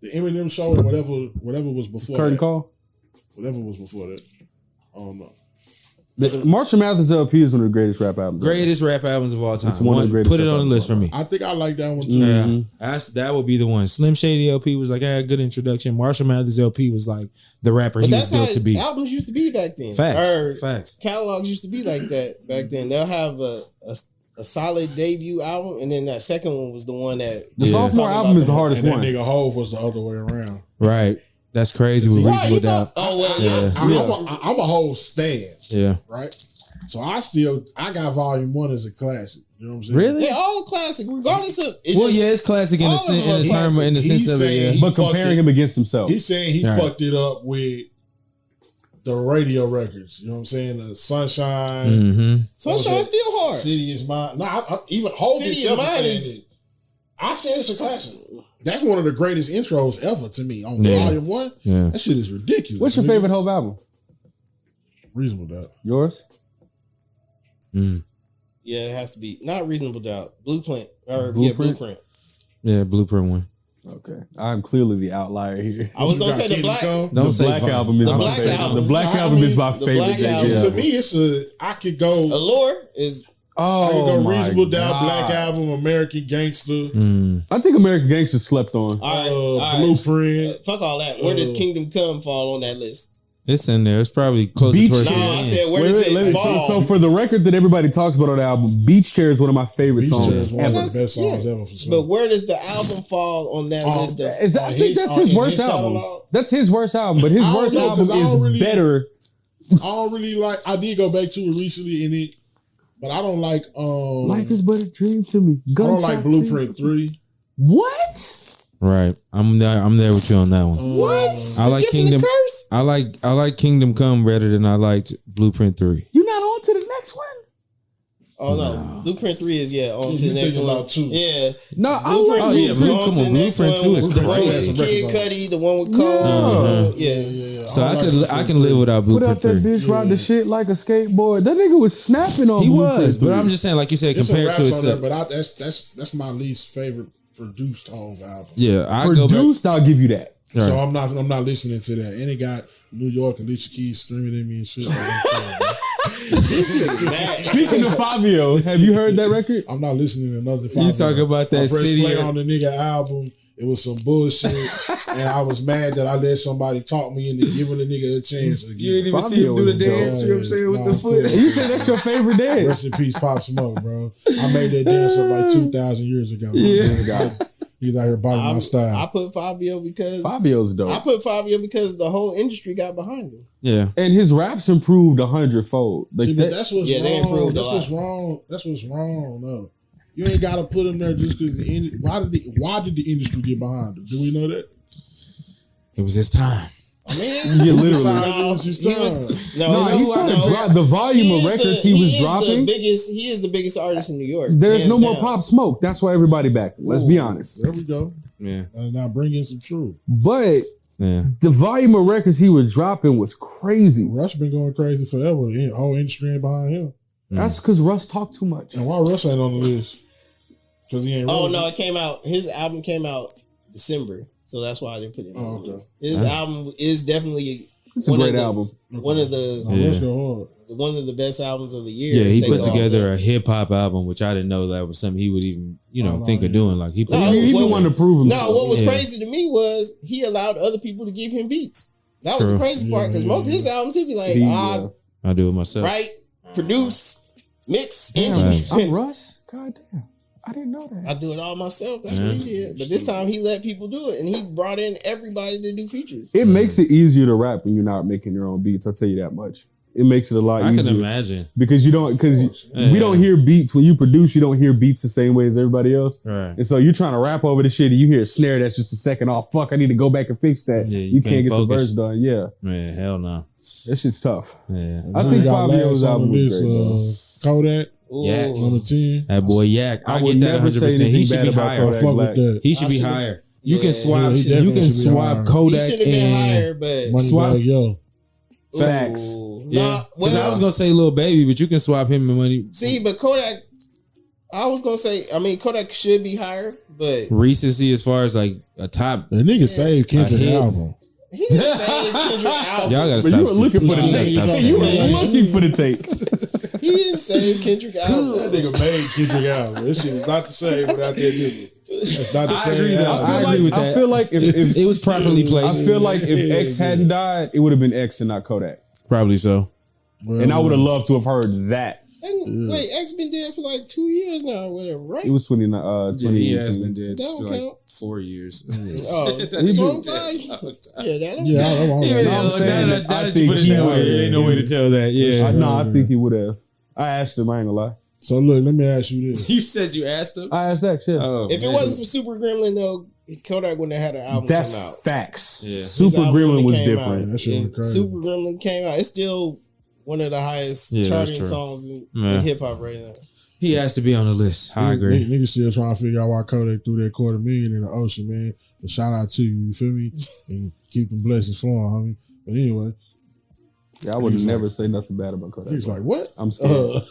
the Eminem Show and whatever was before Curtain that. Call. Whatever was before that. I don't know. Marshall Mathers LP is one of the greatest rap albums. Greatest rap albums of all time. It's one of the greatest. Put it on the list for me. I think I like that one too. Yeah, that would be the one. Slim Shady LP was like, good introduction. Marshall Mathers LP was like the rapper he was built to be. Albums used to be back then. Facts. Catalogs used to be like that back then. They'll have a solid debut album, and then that second one was the one that the sophomore album is the hardest and one. That nigga Hove was the other way around. Right. That's crazy with Reasonable Doubt. I'm a Hove stan. Yeah. Right. So I got Volume 1 as a classic. You know what I'm saying? Really? They're all classic, regardless of. It's classic in the sense of it. Yeah. But comparing him against himself, he's saying he fucked it up with the radio records. You know what I'm saying? The Sunshine. Mm-hmm. Sunshine's still hard. City is Mine. No, even Hove City is Mine is. I said it's a classic. That's one of the greatest intros ever to me on Volume 1. Yeah. That shit is ridiculous. What's your favorite Hove album? Reasonable Doubt. Yours? Yeah, it has to be not Reasonable Doubt. Blueprint. Blueprint. Yeah, Blueprint 1. Okay, I'm clearly the outlier here. I was gonna say the Black. Album is my favorite. The Black Album is my favorite. To me, I could go. Allure is. I could go Reasonable Doubt, Black Album, American Gangster. I think American Gangster slept on. All right. Blueprint. Fuck all that. Where does Kingdom Come fall on that list? It's in there. It's probably closer towards the end. I said, where does it fall? So for the record that everybody talks about on the album, Beach Chair is one of my favorite songs. Beach Chair is one of the best songs ever. For sure. But where does the album fall on that list? I think that's his worst album. That's his worst album, but his worst album is better. I don't really like. I did go back to it recently in it, but I don't like. Life is but a dream to me. I don't like Blueprint 3. What? Right, I'm there with you on that one. What? I like Kingdom. I like Kingdom Come better than I liked Blueprint 3. You're not on to the next one. Oh no, Blueprint 3 is on to the next one. Yeah, no, I like Blueprint 2 is crazy. Kid Cudi, the one with Cole. Yeah. So I can live without Blueprint 3. Put up that bitch ride the shit like a skateboard. That nigga was snapping on. He was, but I'm just saying, like you said, compared to itself. But that's my least favorite produced Hove album. Yeah, I'll give you that. Right. So I'm not listening to that. And it got New York and Alicia Keys screaming at me and shit. Speaking of Fabio, have you heard that record? I'm not listening to another Fabio. You talk about that city. Play on the nigga album. It was some bullshit, and I was mad that I let somebody talk me into giving the nigga a chance again. You didn't even see him do the dance. You know what I'm saying with the foot. You said that's your favorite dance. Rest in peace, Pop Smoke, bro. I made that dance up like 2,000 years ago. Yeah. He's out here biting my style. I put Fabio because Fabio's dope. I put Fabio because the whole industry got behind him. Yeah, and his raps improved 100-fold. Like see, but that's what's wrong. That's what's wrong. No, you ain't got to put him there just because why did the industry get behind him? Do we know that? It was his time. I mean, yeah, literally. The volume of records he was dropping. He is the biggest artist in New York. There's no more Pop Smoke. That's why everybody back. Let's be honest. There we go. Yeah. Now bring in some truth. But the volume of records he was dropping was crazy. Russ been going crazy forever. The whole industry ain't behind him. That's because Russ talked too much. And why Russ ain't on the list? Because he ain't. Oh no, it came out. His album came out December. So that's why I didn't put it on the list. His album is definitely It's a great album. One of the best albums of the year. Yeah, he put together a hip hop album, which I didn't know that was something he would even, think of doing. Like he just wanted to prove himself. No, what was crazy to me was he allowed other people to give him beats. That was the crazy part because most of his albums he'd be like, I do it myself. Write, produce, mix, I'm Russ. God damn. I didn't know that. I do it all myself. That's what he did. But this time he let people do it, and he brought in everybody to do features. It makes it easier to rap when you're not making your own beats. I'll tell you that much. It makes it a lot easier. I can imagine. Because we don't hear beats. When you produce, you don't hear beats the same way as everybody else. Right. And so you're trying to rap over the shit and you hear a snare that's just a second off. Fuck, I need to go back and fix that. Yeah, you can't get focus. the verse done. Yeah. Man, hell no. That shit's tough. Yeah. I think Fabio's album was great, Kodak. Yak. Number 10. That boy Yak. I would get that never 100%. say He should be anything bad higher. about Kodak Black. He should be higher. You can swap. Yeah, he You definitely can should be swap higher. Kodak He should have been higher, but Money swap. Bag Yo. Facts. Yeah. Because I was gonna say Lil Baby, but you can swap him and Money. See, but Kodak, I was gonna say, Kodak should be higher, but recency as far as like a top. The nigga saved Kendrick's album. He just saved Kendrick's album. Y'all gotta But stop. you were looking for the take. You were looking for the take. He didn't save Kendrick album. That nigga made Kendrick album. This shit is not the same without that nigga. It's not the same album. I agree with that. I feel like if it was properly placed. I feel like if X hadn't died, it would have been X and not Kodak. Probably so. Well, And I would have loved to have heard that. And wait, X been dead for like 2 years now, or whatever, right? It was 2018. He has been dead That don't for like count. 4 years. Oh, That that's nigga wrong dead. time. Yeah, that don't Yeah, count. I'm saying Now that that I you think put it he that way, would. there ain't no way to tell that. Yeah. I think he would have. I asked him, I ain't gonna lie. So look, let me ask you this. You said you asked him? I asked X, yeah. Oh, If it man. wasn't for Super Gremlin, though, Kodak wouldn't have had an album That's come out. facts. Yeah. Super His album Gremlin was came different. out. That shit was crazy. Super Gremlin came out. It's still one of the highest Yeah, that's charting true. songs in Yeah. hip hop right now. He has to be on the list. I agree. Niggas still trying to figure out why Kodak threw that $250,000 in the ocean, man. But shout out to you feel me? And keep them blessings flowing, homie. But anyway, Yeah, I would never say nothing bad about Kodak. he's like, what? I'm scared.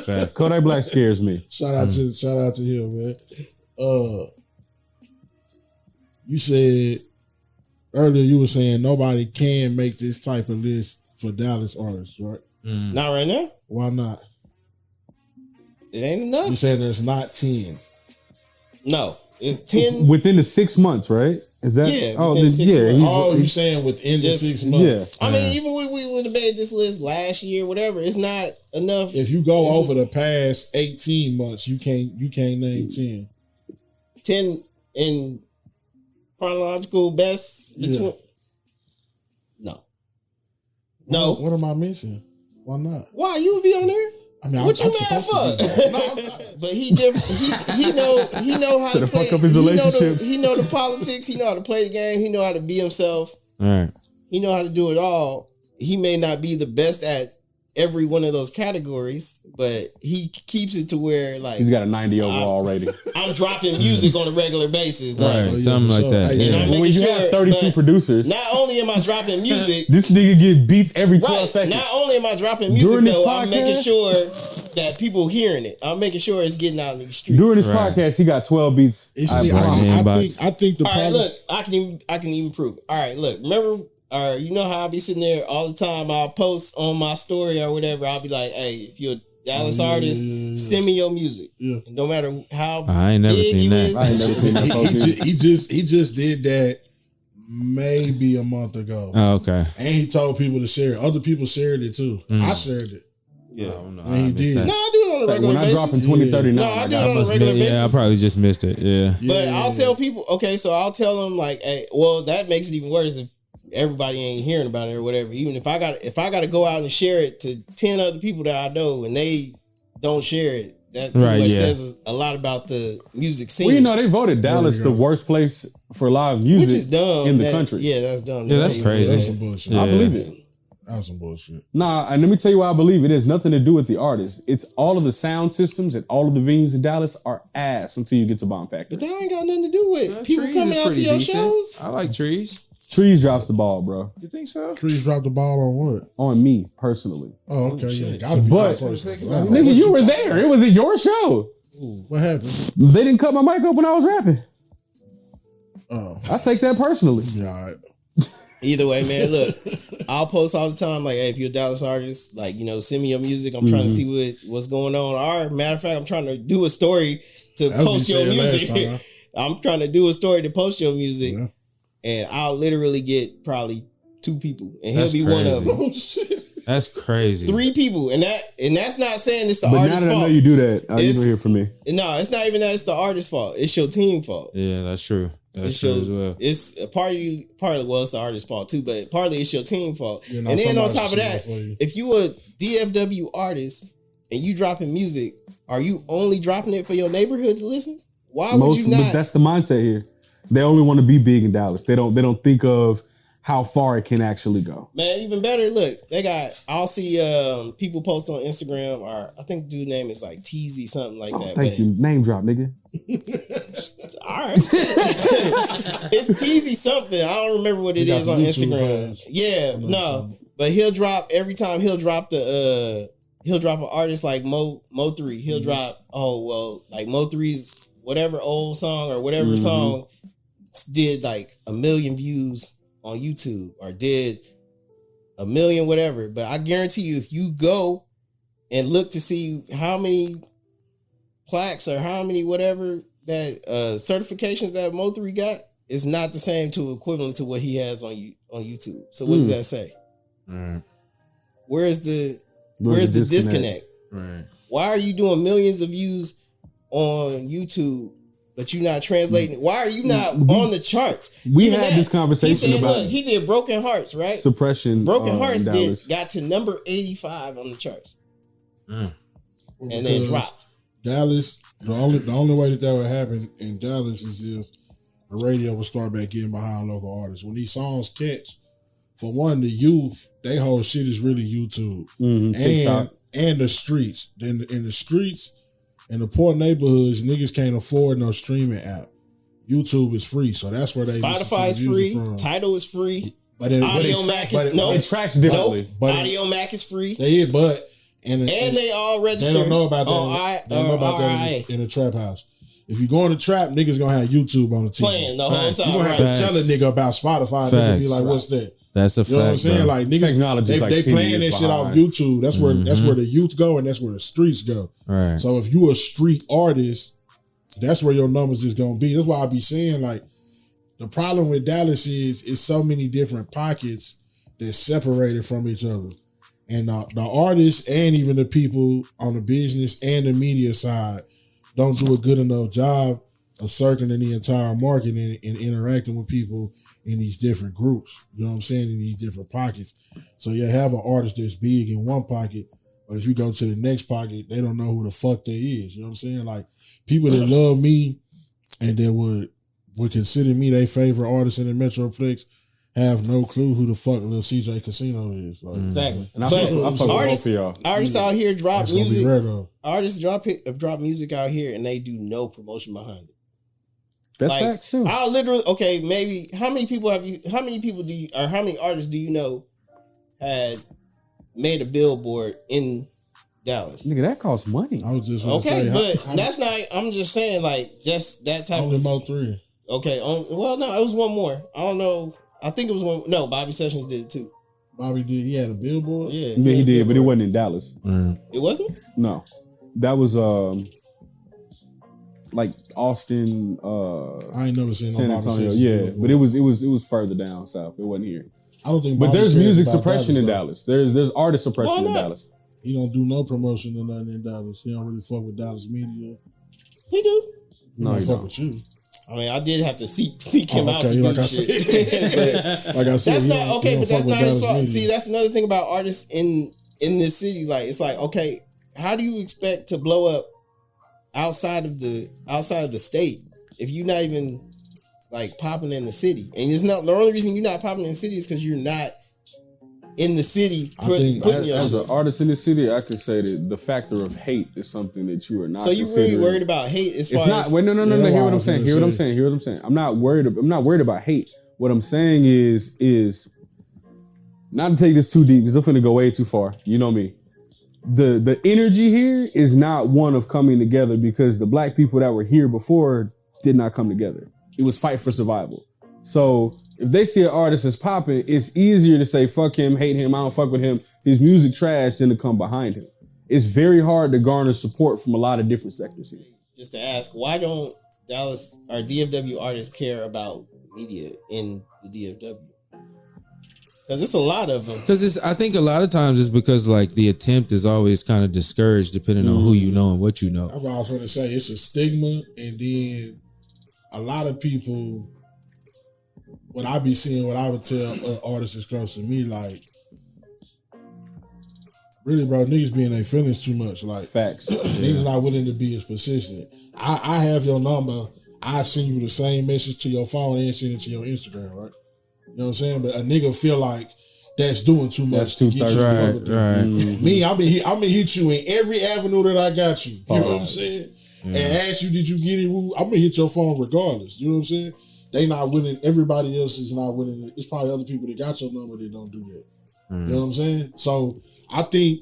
Fact. Kodak Black scares me. Shout out to him, man. You said earlier you were saying nobody can make this type of list for Dallas artists, right? Not right now. Why not? It ain't enough. You said there's not 10. No, it's 10. Within the 6 months, right? Is that? Yeah, Oh, within 6 months. Oh, you saying within the Just- 6 months? yeah. I mean, even when we would have made this list last year, whatever, it's not enough. If you go over the past 18 months, you can't name 10. 10 in chronological best between. No. What am I missing? Why not? Why you would be on there? I mean, What I'm you mad supposed to for? be. No, I'm not. But he different. He know how to play. fuck up his relationships. He know the politics. He know how to play the game. He know how to be himself. All right. He know how to do it all. He may not be the best at every one of those categories, but he keeps it to where like He's got a 90 overall rating. I'm dropping music on a regular basis. Like, Right. Something like that. Hey, And I'm Yeah. But when making you sure, have 32 but producers, not only am I dropping music, this nigga get beats every 12 right? seconds. Not only am I dropping music During this though, I'm making podcast? sure that people hearing it. I'm making sure it's getting out in the streets. During this Right. podcast, he got 12 beats. It's I just, brought brought him. him. I think the All right, problem. look, I can even prove it. All right, look, remember, you know how I be sitting there all the time. I'll post on my story or whatever. I'll be like, hey, if you're a Dallas artist, send me your music. Yeah. And no matter how I ain't never big seen you that. is, I ain't never seen that post either. he just did that maybe a month ago, Oh, okay. and he told people to share it. Other people shared it too. I shared it. Yeah. I don't know. And he did. No, I do it on a regular When I basis. drop in 2039, No, I do it on a Must regular be- basis. yeah, I probably just missed it. Yeah. But I'll tell people, okay, so I'll tell them like, hey, well, that makes it even worse if everybody ain't hearing about it or whatever. Even if I got to go out and share it to 10 other people that I know and they don't share it, that pretty Right, much yeah. says a lot about the music scene. Well, you know, they voted Dallas There we the go. worst place for live music which is dumb in the that- country. Yeah, that's dumb. Yeah, that's That crazy. That's was some sad. bullshit. I Yeah. believe it. That's some bullshit. Nah, and let me tell you why I believe it. It has nothing to do with the artists. It's all of the sound systems and all of the venues in Dallas are ass until you get to Bomb Factory. But that ain't got nothing to do with people Trees coming is out to pretty your decent. shows. I like Trees. Trees drops the ball, bro. You think so? Trees dropped the ball on what? On me, personally. Oh, okay. Yeah, gotta be But- some person. Nigga, you were there. It was at your show. What happened? They didn't cut my mic up when I was rapping. Oh, I take that personally. yeah. All right. Either way, man, look, I'll post all the time, like, hey, if you're a Dallas artist, like, send me your music. I'm trying to see what's going on. Or, matter of fact, I'm trying to do a story to post your music. I'm trying to do a story to post your music. Yeah. And I'll literally get probably 2 people. And he'll be one of them. Oh, shit. That's crazy. 3 people. And that's not saying it's the artist's fault. But now that I know you do that, you don't hear from me. No, it's not even that it's the artist's fault. It's your team fault. Yeah, that's true. That's true as well. It's partly it's the artist's fault too, but partly it's your team fault. And then on top of that, if you a DFW artist and you dropping music, are you only dropping it for your neighborhood to listen? Why would you not? But that's the mindset here. They only want to be big in Dallas. They don't think of how far it can actually go. Man, even better, look, I'll see people post on Instagram, or I think the dude's name is like Teasy, something like that. Thank you. Name drop, nigga. All right. It's Teasy something. I don't remember what it is on Instagram. Yeah, no. But he'll drop every time he'll drop an artist like Mo3. He'll drop, like Mo3's whatever old song or whatever song did like 1 million views on YouTube or did 1 million whatever. But I guarantee you, if you go and look to see how many plaques or how many whatever that certifications that Mo3 got, it's not the same to equivalent to what he has on YouTube. So what does that say? Right. Where's the disconnect? Right. Why are you doing millions of views on YouTube, but you're not translating? Why are you not on the charts? We had this conversation about he did Broken Hearts, right? Suppression. Broken Hearts got to number 85 on the charts, and then dropped. Dallas, the only way that would happen in Dallas is if the radio would start back getting behind local artists. When these songs catch, for one, the youth, they whole shit is really YouTube and the streets. Then in the streets. In the poor neighborhoods, niggas can't afford no streaming app. YouTube is free, so that's where they Spotify is free. From. Tidal is free. But Audio Mac is it tracks differently. But Audio Mac is free. They all register. They don't know about that. They don't know about that in the trap house. If you go in the trap, niggas gonna have YouTube on the TV playing the whole time. You gonna have to tell a nigga about Spotify. Nigga be like, "What's that?" That's a fact. You know what I'm saying? Bro. Like niggas, they playing that shit off YouTube. That's where the youth go, and that's where the streets go. Right. So if you a street artist, that's where your numbers is gonna be. That's why I be saying, like, the problem with Dallas is it's so many different pockets that's separated from each other, and the artists and even the people on the business and the media side don't do a good enough job of circling the entire market and interacting with people in these different groups, you know what I'm saying, in these different pockets. So you have an artist that's big in one pocket, but if you go to the next pocket, they don't know who the fuck they is, you know what I'm saying? Like, people that love me and that would consider me their favorite artist in the Metroplex have no clue who the fuck Lil CJ Casino is. Like, exactly. And I fuck with both of y'all. Artists out here drop that's music. Rare, though. Artists drop music out here and they do no promotion behind it. That's facts too. I'll literally, maybe how many artists do you know had made a billboard in Dallas? Nigga, that costs money. I was just gonna say, that's not, I'm just saying, like, just that type only Mo3. Okay, well, no, it was one more. I don't know. I think it was one. No, Bobby Sessions did it too. Bobby did. He had a billboard? Yeah, he did, but it wasn't in Dallas. It wasn't? No. That was, like Austin, I ain't never seen San Antonio. Yeah, but it was further down south. It wasn't here. I don't think. But there's music suppression in Dallas. There's artist suppression in Dallas. He don't do no promotion or nothing in Dallas. He don't really fuck with Dallas media. He do. No, he fuck with you. I mean, I did have to seek him out to do shit. Like I said, that's not okay. But that's not his fault. See, that's another thing about artists in this city. Like, it's like, okay, how do you expect to blow up outside of the state if you're not even like popping in the city? And it's not, the only reason you're not popping in the city is because you're not in the city. As an artist in the city, I could say that the factor of hate is something that you are not. So you really worried about hate as far as? It's not. Wait, no. Hear what I'm saying. Hear what I'm saying. I'm not worried about hate. What I'm saying is not to take this too deep because I'm finna go way too far. You know me. The energy here is not one of coming together because the black people that were here before did not come together. It was fight for survival. So if they see an artist is popping, it's easier to say fuck him, hate him, I don't fuck with him, his music trash, than to come behind him. It's very hard to garner support from a lot of different sectors here. Just to ask, why don't Dallas or DFW artists care about media in the DFW? Because it's a lot of them. Because I think a lot of times it's because like the attempt is always kind of discouraged depending on who you know and what you know. That's what I was going to say. It's a stigma, and then a lot of people, what I be seeing, what I would tell artists that's close to me, like, really, bro, niggas be in their feelings too much. Like, facts. Niggas not willing to be as persistent. I have your number. I send you the same message to your phone and send it to your Instagram, right? You know what I'm saying? But a nigga feel like that's doing too much to get you to fuck with them. Me, I'm gonna hit you in every avenue that I got you. You know what I'm saying? And ask you, did you get it? I'm gonna hit your phone regardless. You know what I'm saying? They not willing. Everybody else is not willing. It's probably other people that got your number that don't do that. You know what I'm saying? So I think,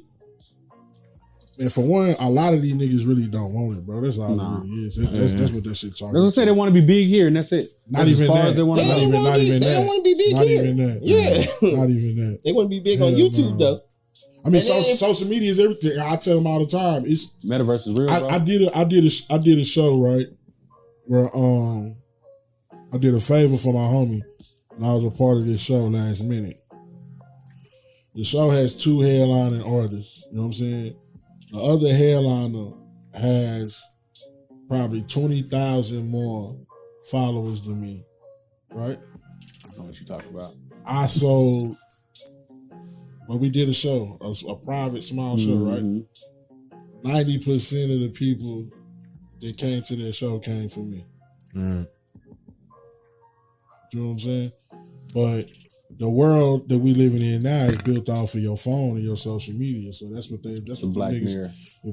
and for one, a lot of these niggas really don't want it, bro. That's all it really is. That's what that shit talking about. Let's say they want to be big here, and that's it. Not even that. They don't want to be big not here. Even that. Yeah. Not even that. They want to be big on YouTube, though. I mean, social media is everything. I tell them all the time. It's metaverse is real, bro. I did a show, right, where I did a favor for my homie, and I was a part of this show last minute. The show has 2 headlining artists. You know what I'm saying? The other headliner has probably 20,000 more followers than me, right? I know what you're talking about. I sold, when we did a show, a private small show, right? 90% of the people that came to that show came from me. You know what I'm saying? But the world that we living in now is built off of your phone and your social media. So that's what Black niggas,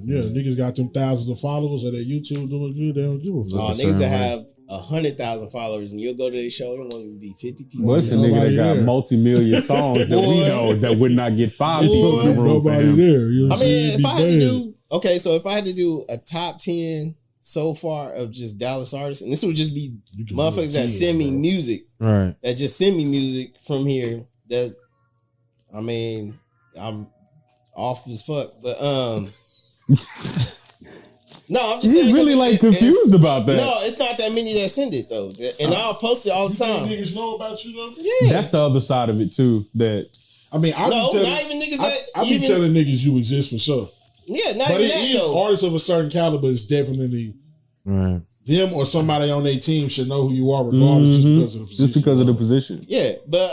Mirror. Niggas got them thousands of followers or their YouTube doing good, they don't give a fuck. Niggas that have 100,000 followers and you'll go to their show, it won't be 50 people. Well, it's a nigga that got multi-million songs that we know that would not get 5 people in the room for him. There. You know I mean, if I had to do, so if I had to do a top 10 so far of just Dallas artists, and this would just be motherfuckers that send me music, right? That just send me music from here. That, I mean, I'm off as fuck, but no, I'm just saying. He's really confused about that. No, it's not that many that send it though, and I'll post it all the time. Niggas know about you though. Yeah, that's the other side of it too. That I mean, I be telling niggas you exist for sure. Yeah, not but even it that, is though. Artists of a certain caliber is definitely them or somebody on their team should know who you are regardless just because of the position. Just because of the position. Yeah, but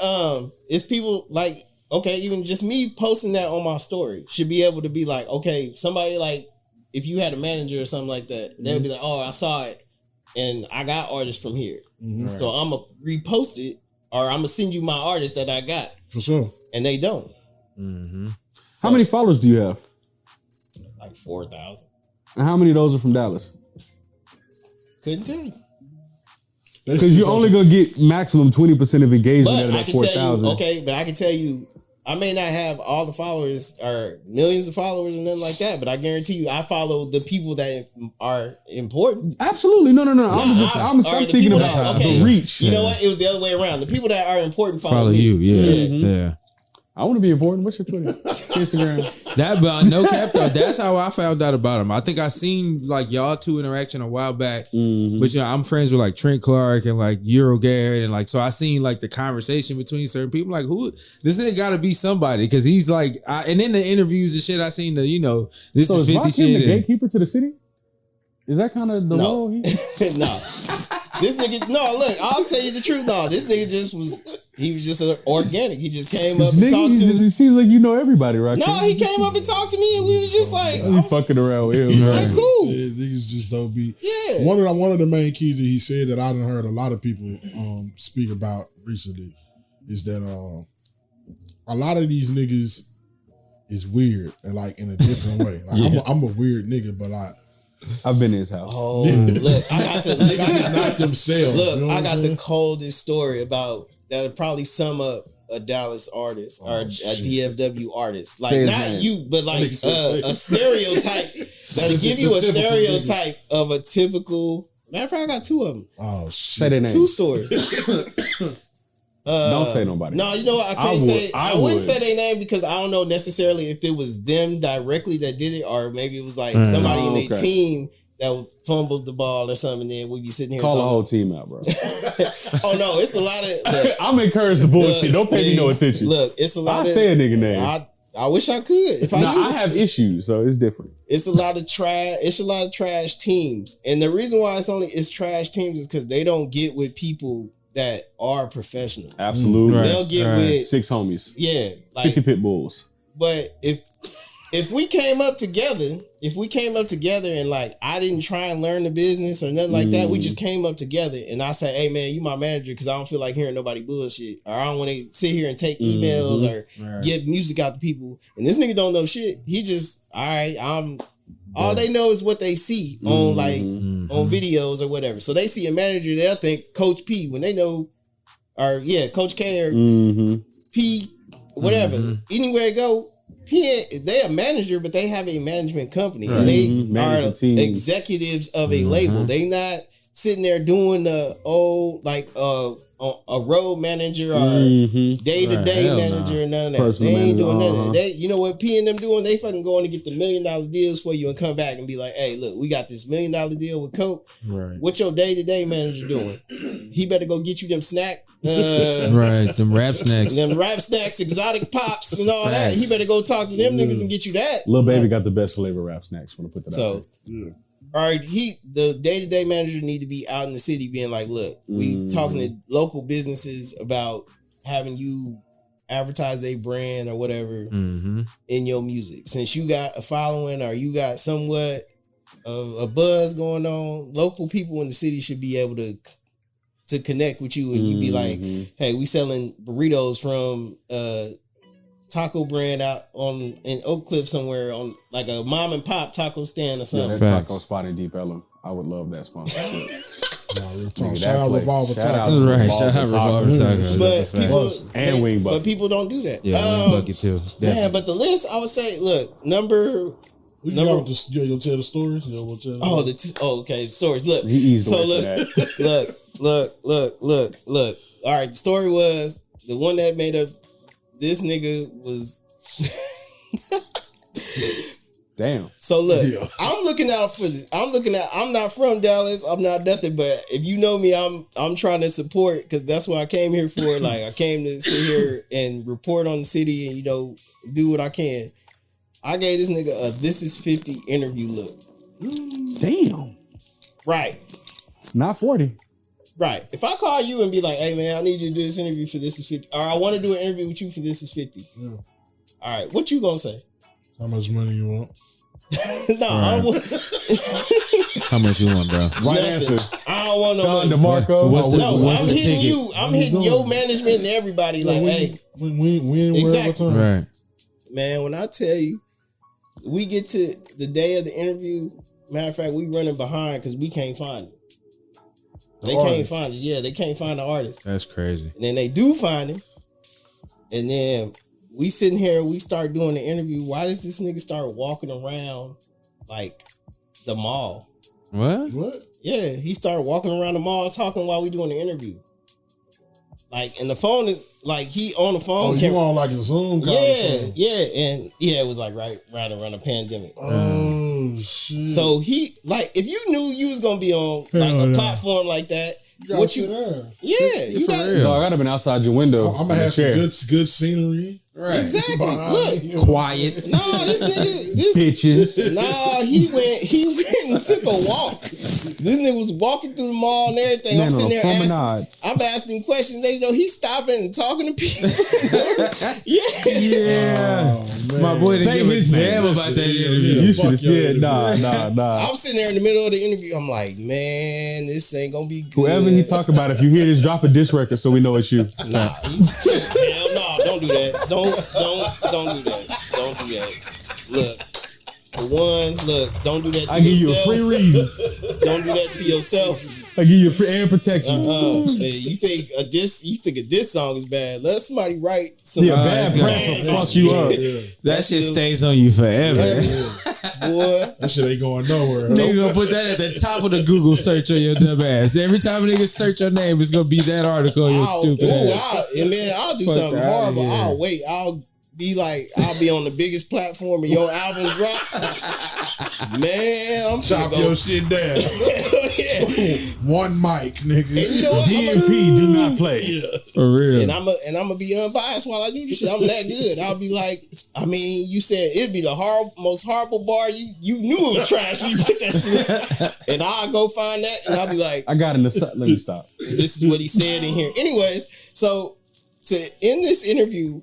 it's people like, okay, even just me posting that on my story should be able to be like, okay, somebody like, if you had a manager or something like that, they would be like, oh, I saw it and I got artists from here. So I'm going to repost it or I'm going to send you my artist that I got. For sure. And they don't. How many followers do you have? Like 4,000. And how many of those are from Dallas? Couldn't tell you. Because you're only going to get maximum 20% of engagement out of that 4,000. Okay, but I can tell you, I may not have all the followers or millions of followers or nothing like that, but I guarantee you I follow the people that are important. Absolutely. No. I'm thinking about the reach. You know what? It was the other way around. The people that are important follow me. you. Yeah. I want to be important. What's your Twitter? Instagram. That, but no cap though. That's how I found out about him. I think I seen like y'all 2 interaction a while back. But you know, I'm friends with like Trent Clark and like Euro Garrett, and like so I seen like the conversation between certain people. Like, who this nigga got to be somebody because he's like. And in the interviews and shit, I seen the this so is 50 Rakim shit. The gatekeeper to the city. Is that kind of the role? No. This nigga, look, I'll tell you the truth. No, this nigga he was just organic. He just came up and talked to me. It seems like you know everybody, right? No, he came up and talked to me and we was just like, fucking around with him. Like, cool. Yeah, niggas just don't be. Yeah. One of the main keys that he said that I done heard a lot of people speak about recently is that a lot of these niggas is weird and like in a different way. Like I'm a weird nigga, but I've been in his house. Oh, look, I got to not themselves. Look, you know I got the coldest story about that'll probably sum up a Dallas artist or a DFW artist. Like not you, but like a stereotype that'll give you a stereotype of a typical. Matter of fact, I got 2 of them. Oh shit! Say their name. 2 stories. Don't say nobody. No, you know what? I can't say. I wouldn't say their name because I don't know necessarily if it was them directly that did it, or maybe it was like somebody in their team that fumbled the ball or something. And then we'd be sitting here. Call the whole team out, bro. Oh no, it's a lot of. I'm encouraged the bullshit. Don't pay me no attention. Look, it's a lot. I'll say a nigga name. I wish I could. If I have issues, so it's different. It's a lot of trash. It's a lot of trash teams, and the reason why it's trash teams is because they don't get with people that are professional. Absolutely, they'll get with 6 homies. Yeah, like 50 pit bulls. But if we came up together, and like I didn't try and learn the business or nothing like that, we just came up together, and I say, hey man, you my manager because I don't feel like hearing nobody bullshit, or I don't want to sit here and take emails or get music out to people. And this nigga don't know shit. He just all they know is what they see on on videos or whatever. So they see a manager, they'll think Coach P when they know, or Coach K or P, whatever. Anywhere it go. They're a manager, but they have a management company. And they are executives of a label. They not sitting there doing the a road manager or day-to-day manager or none of that. Personal they ain't doing none of that. You know what P and them doing? They fucking going to get the $1 million deals for you and come back and be like, hey, look, we got this $1 million deal with Coke. Right. What your day-to-day manager doing? He better go get you them snack. Them rap snacks, exotic pops and all that. He better go talk to them niggas and get you that. Lil Baby got the best flavor rap snacks. When I put that out there. All right, the day-to-day manager need to be out in the city being like, look, we talking to local businesses about having you advertise their brand or whatever in your music. Since you got a following or you got somewhat of a buzz going on, local people in the city should be able to connect with you, and you be like, hey, we selling burritos from taco brand out in Oak Cliff somewhere on like a mom and pop taco stand or something. Yeah, that taco spot in Deep Ellum. I would love that sponsorship. Shout out Revolver Tacos. Right, shout out Revolver Tacos. But people don't do that. Yeah, Wing Bucket too. Definitely. Man, but the list, I would say, look, you gonna tell the stories? Okay, stories. Look, so look. All right, the story was the one that made up. This nigga was. Damn. So look, I'm looking out for this. I'm not from Dallas. I'm not nothing. But if you know me, I'm trying to support because that's what I came here for. Like I came to sit here and report on the city and do what I can. I gave this nigga a This Is 50 interview look. Damn. Right. Not 40. Right. If I call you and be like, hey man, I need you to do this interview for This Is 50, or I want to do an interview with you for This Is 50. Yeah. All right. What you gonna say? How much money you want? No, I don't want. How much you want, bro? Right answer. I don't want no Don DeMarco. I'm hitting you. I'm hitting your management and everybody. Like, hey, exactly. Right. Man, when I tell you, we get to the day of the interview. Matter of fact, we running behind because we can't find it. Can't find it. Yeah, they can't find the artist. That's crazy. And then they do find him. And then we sitting here, we start doing the interview. Why does this nigga start walking around like the mall? What? Yeah, he started walking around the mall talking while we doing the interview. Like, and the phone is like he on the phone. Oh, you on like a Zoom call? Yeah, it was like right around the pandemic. Oh shit! So he like, if you knew you was gonna be on like a platform like that, what you? Yeah, you got. Dog, I'd have been outside your window. I'm gonna have some good scenery. Right. Exactly. Look, quiet. Nah, this bitches. Nah, he went and took a walk. This nigga was walking through the mall and everything. I'm sitting there I'm asking questions. They he's stopping and talking to people. Yeah. Oh, my boy didn't give a damn about that interview. You should have said nah. I'm sitting there in the middle of the interview. I'm like, man, this ain't gonna be good. Whoever he talk about, if you hear this, drop a diss record so we know it's you. Nah. Hell no, don't do that. Don't do that. Don't do that. Look, for one, don't do that to yourself. I give you a free read. Don't do that to yourself. I give you a free air protection. You think a diss song is bad? Let somebody write some bad brand fuck you up. That shit stays on you forever. boy. That shit ain't going nowhere. Nigga gonna put that at the top of the Google search on your dumb ass. Every time a nigga search your name, it's gonna be that article on your stupid ass. And man, I'll do something horrible. I'll wait. I'll be on the biggest platform and your album drop. Man, I'm chop your shit down. One mic, nigga. And you know what? DMP do not play. For real. And I'm gonna be unbiased while I do this shit. I'm that good. I'll be like, I mean, you said it'd be the most horrible bar. You knew it was trash when you put that shit. And I'll go find that and I'll be like, I got in the let me stop. This is what he said in here. Anyways, so to end this interview,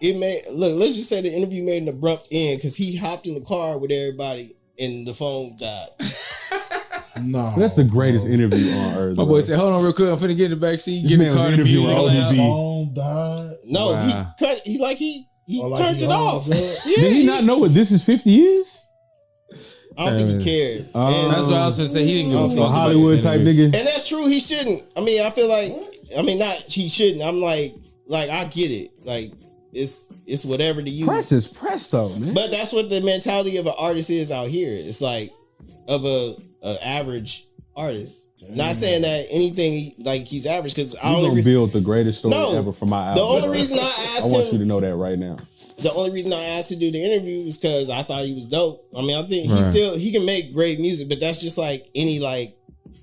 let's just say the interview made an abrupt end because he hopped in the car with everybody and the phone died. No, that's the greatest interview on earth. My boy said, "Hold on, real quick. I'm finna get in the back seat. Get in the car. Interview with ODB. Phone died. No, wow. he turned it off. Yeah, did he not know what this is 50 years? I don't think he cared. That's what I was gonna say. He didn't give a fuck. Hollywood type nigga. And that's true. He shouldn't. I mean, I feel like. I mean, not he shouldn't. I'm like I get it. Like. It's whatever to you. Press is press though, man. But that's what the mentality of an artist is out here. It's like of a average artist. Not saying that anything like he's average because I only build the greatest story ever for my album. The only reason I asked I want you to know that right now. The only reason I asked to do the interview is because I thought he was dope. I mean, I think he can make great music, but that's just like any like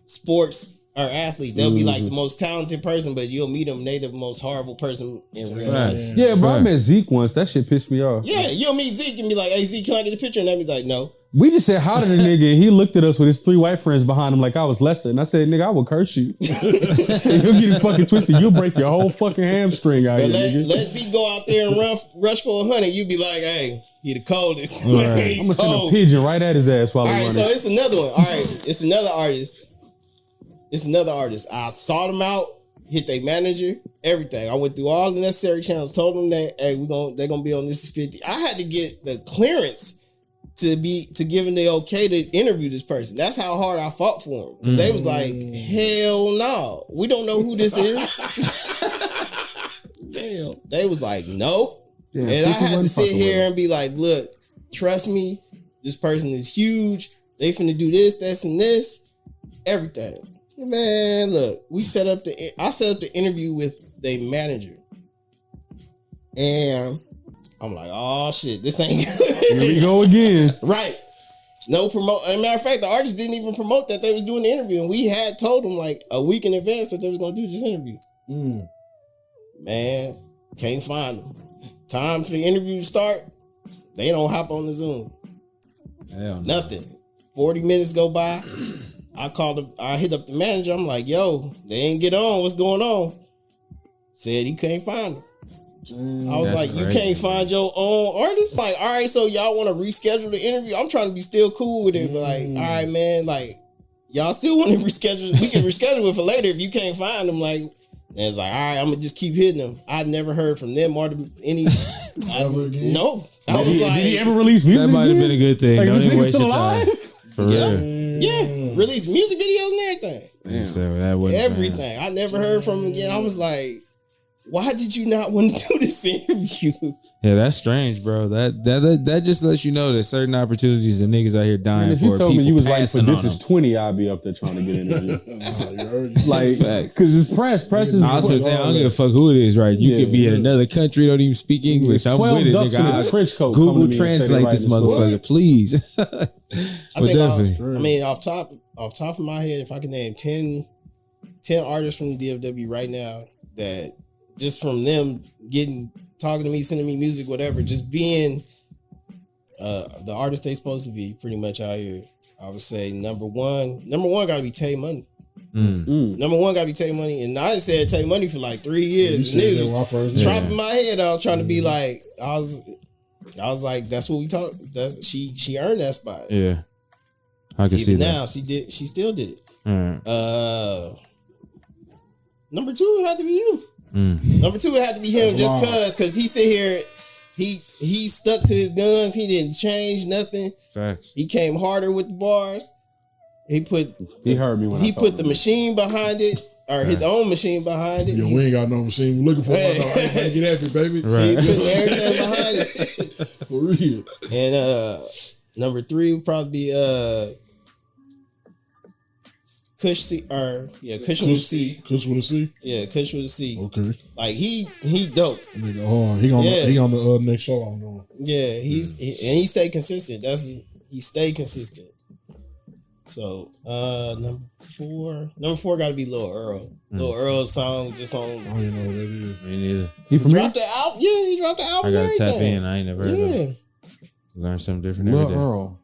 sports or athlete. They'll be like the most talented person, but you'll meet them, they the most horrible person in real life. Yeah, bro, I met Zeke once. That shit pissed me off. Yeah, you'll meet Zeke and be like, "Hey Zeke, can I get a picture?" And they'll be like, "No." We just said hi to the nigga and he looked at us with his 3 white friends behind him like I was lesser. And I said, nigga, I will curse you. And you'll get it fucking twisted. You'll break your whole fucking hamstring out here, nigga. Let Zeke go out there and rush for 100. You be like, hey, he the coldest. Right. I'm gonna send a pigeon right at his ass while All we right, run so it. it's another one. All right, it's another artist. I sought him out, hit their manager, everything. I went through all the necessary channels, told them that, hey, they're gonna be on This Is 50. I had to get the clearance to give them the okay to interview this person. That's how hard I fought for them. They was like, hell no, we don't know who this is. Damn. They was like, nope. Damn, and I had to sit here and be like, look, trust me, this person is huge. They finna do this, and this, everything. Man, look, I set up the interview with their manager. And I'm like, oh shit, this ain't good. Here we go again. Right. No promote. As a matter of fact, the artist didn't even promote that they was doing the interview. And we had told them like a week in advance that they was gonna do this interview. Man, can't find them. Time for the interview to start, they don't hop on the Zoom. Hell no. Nothing. 40 minutes go by. I hit up the manager. I'm like, yo, they ain't get on. What's going on? Said he can't find them. I was like, you can't find your own artist? Like, all right, so y'all want to reschedule the interview? I'm trying to be still cool with it, but like, all right, man, like, y'all still want to reschedule? We can reschedule it for later if you can't find them. Like, and it's like, all right, I'm gonna just keep hitting them. I never heard from them or any. No, I was like, did he ever release music? That might have been a good thing. Like, Don't even waste your time. For real. Yeah, release music videos and everything. So that wasn't everything. I never heard from him again. I was like, why did you not want to do this interview? Yeah, that's strange, bro. That just lets you know that certain opportunities and niggas out here dying if for. You told me you was like, for this is them. 20, I'd be up there trying to get an interview. Like, because it's press. Press is. I was gonna say, I don't give a fuck who it is, right? You could be in another country, don't even speak English. I'm with it, nigga. Trench coat Google Translate this motherfucker, please. I think definitely. I mean, off top of my head, if I can name 10 artists from the DFW right now that just from them talking to me, sending me music, whatever, just being the artist they supposed to be pretty much out here. I would say number one gotta be Tay Money. Number one gotta be Tay Money. And I said Tay Money for like 3 years. And niggas was chopping my head out trying to be like, I was like, that's what we talk. She earned that spot. Yeah. I can see that. Now she still did it. Number 2 had to be you. Number 2 had to be him just cause he sit here, he stuck to his guns, he didn't change nothing. Facts. He came harder with the bars. He heard me when he put the machine behind it, or his own machine behind it. Yeah, we ain't got no machine. We're looking for one. Hey, get at me, baby. Right. He put everything behind it. For real. And Number 3 would probably be Kush C Kush with a C. Kush with a C? Yeah, Kush with a C. Okay. Like he dope. Nigga hard. He on the next show I'm doing. Yeah, he stayed consistent. He stayed consistent. So number 4 gotta be Lil Earl. Lil Earl's song just on. I don't even know what that is. Me neither. He from here? Dropped the album. Yeah, he dropped the album. I gotta tap in. I ain't never heard of him. Learn something different every Lil day. Earl.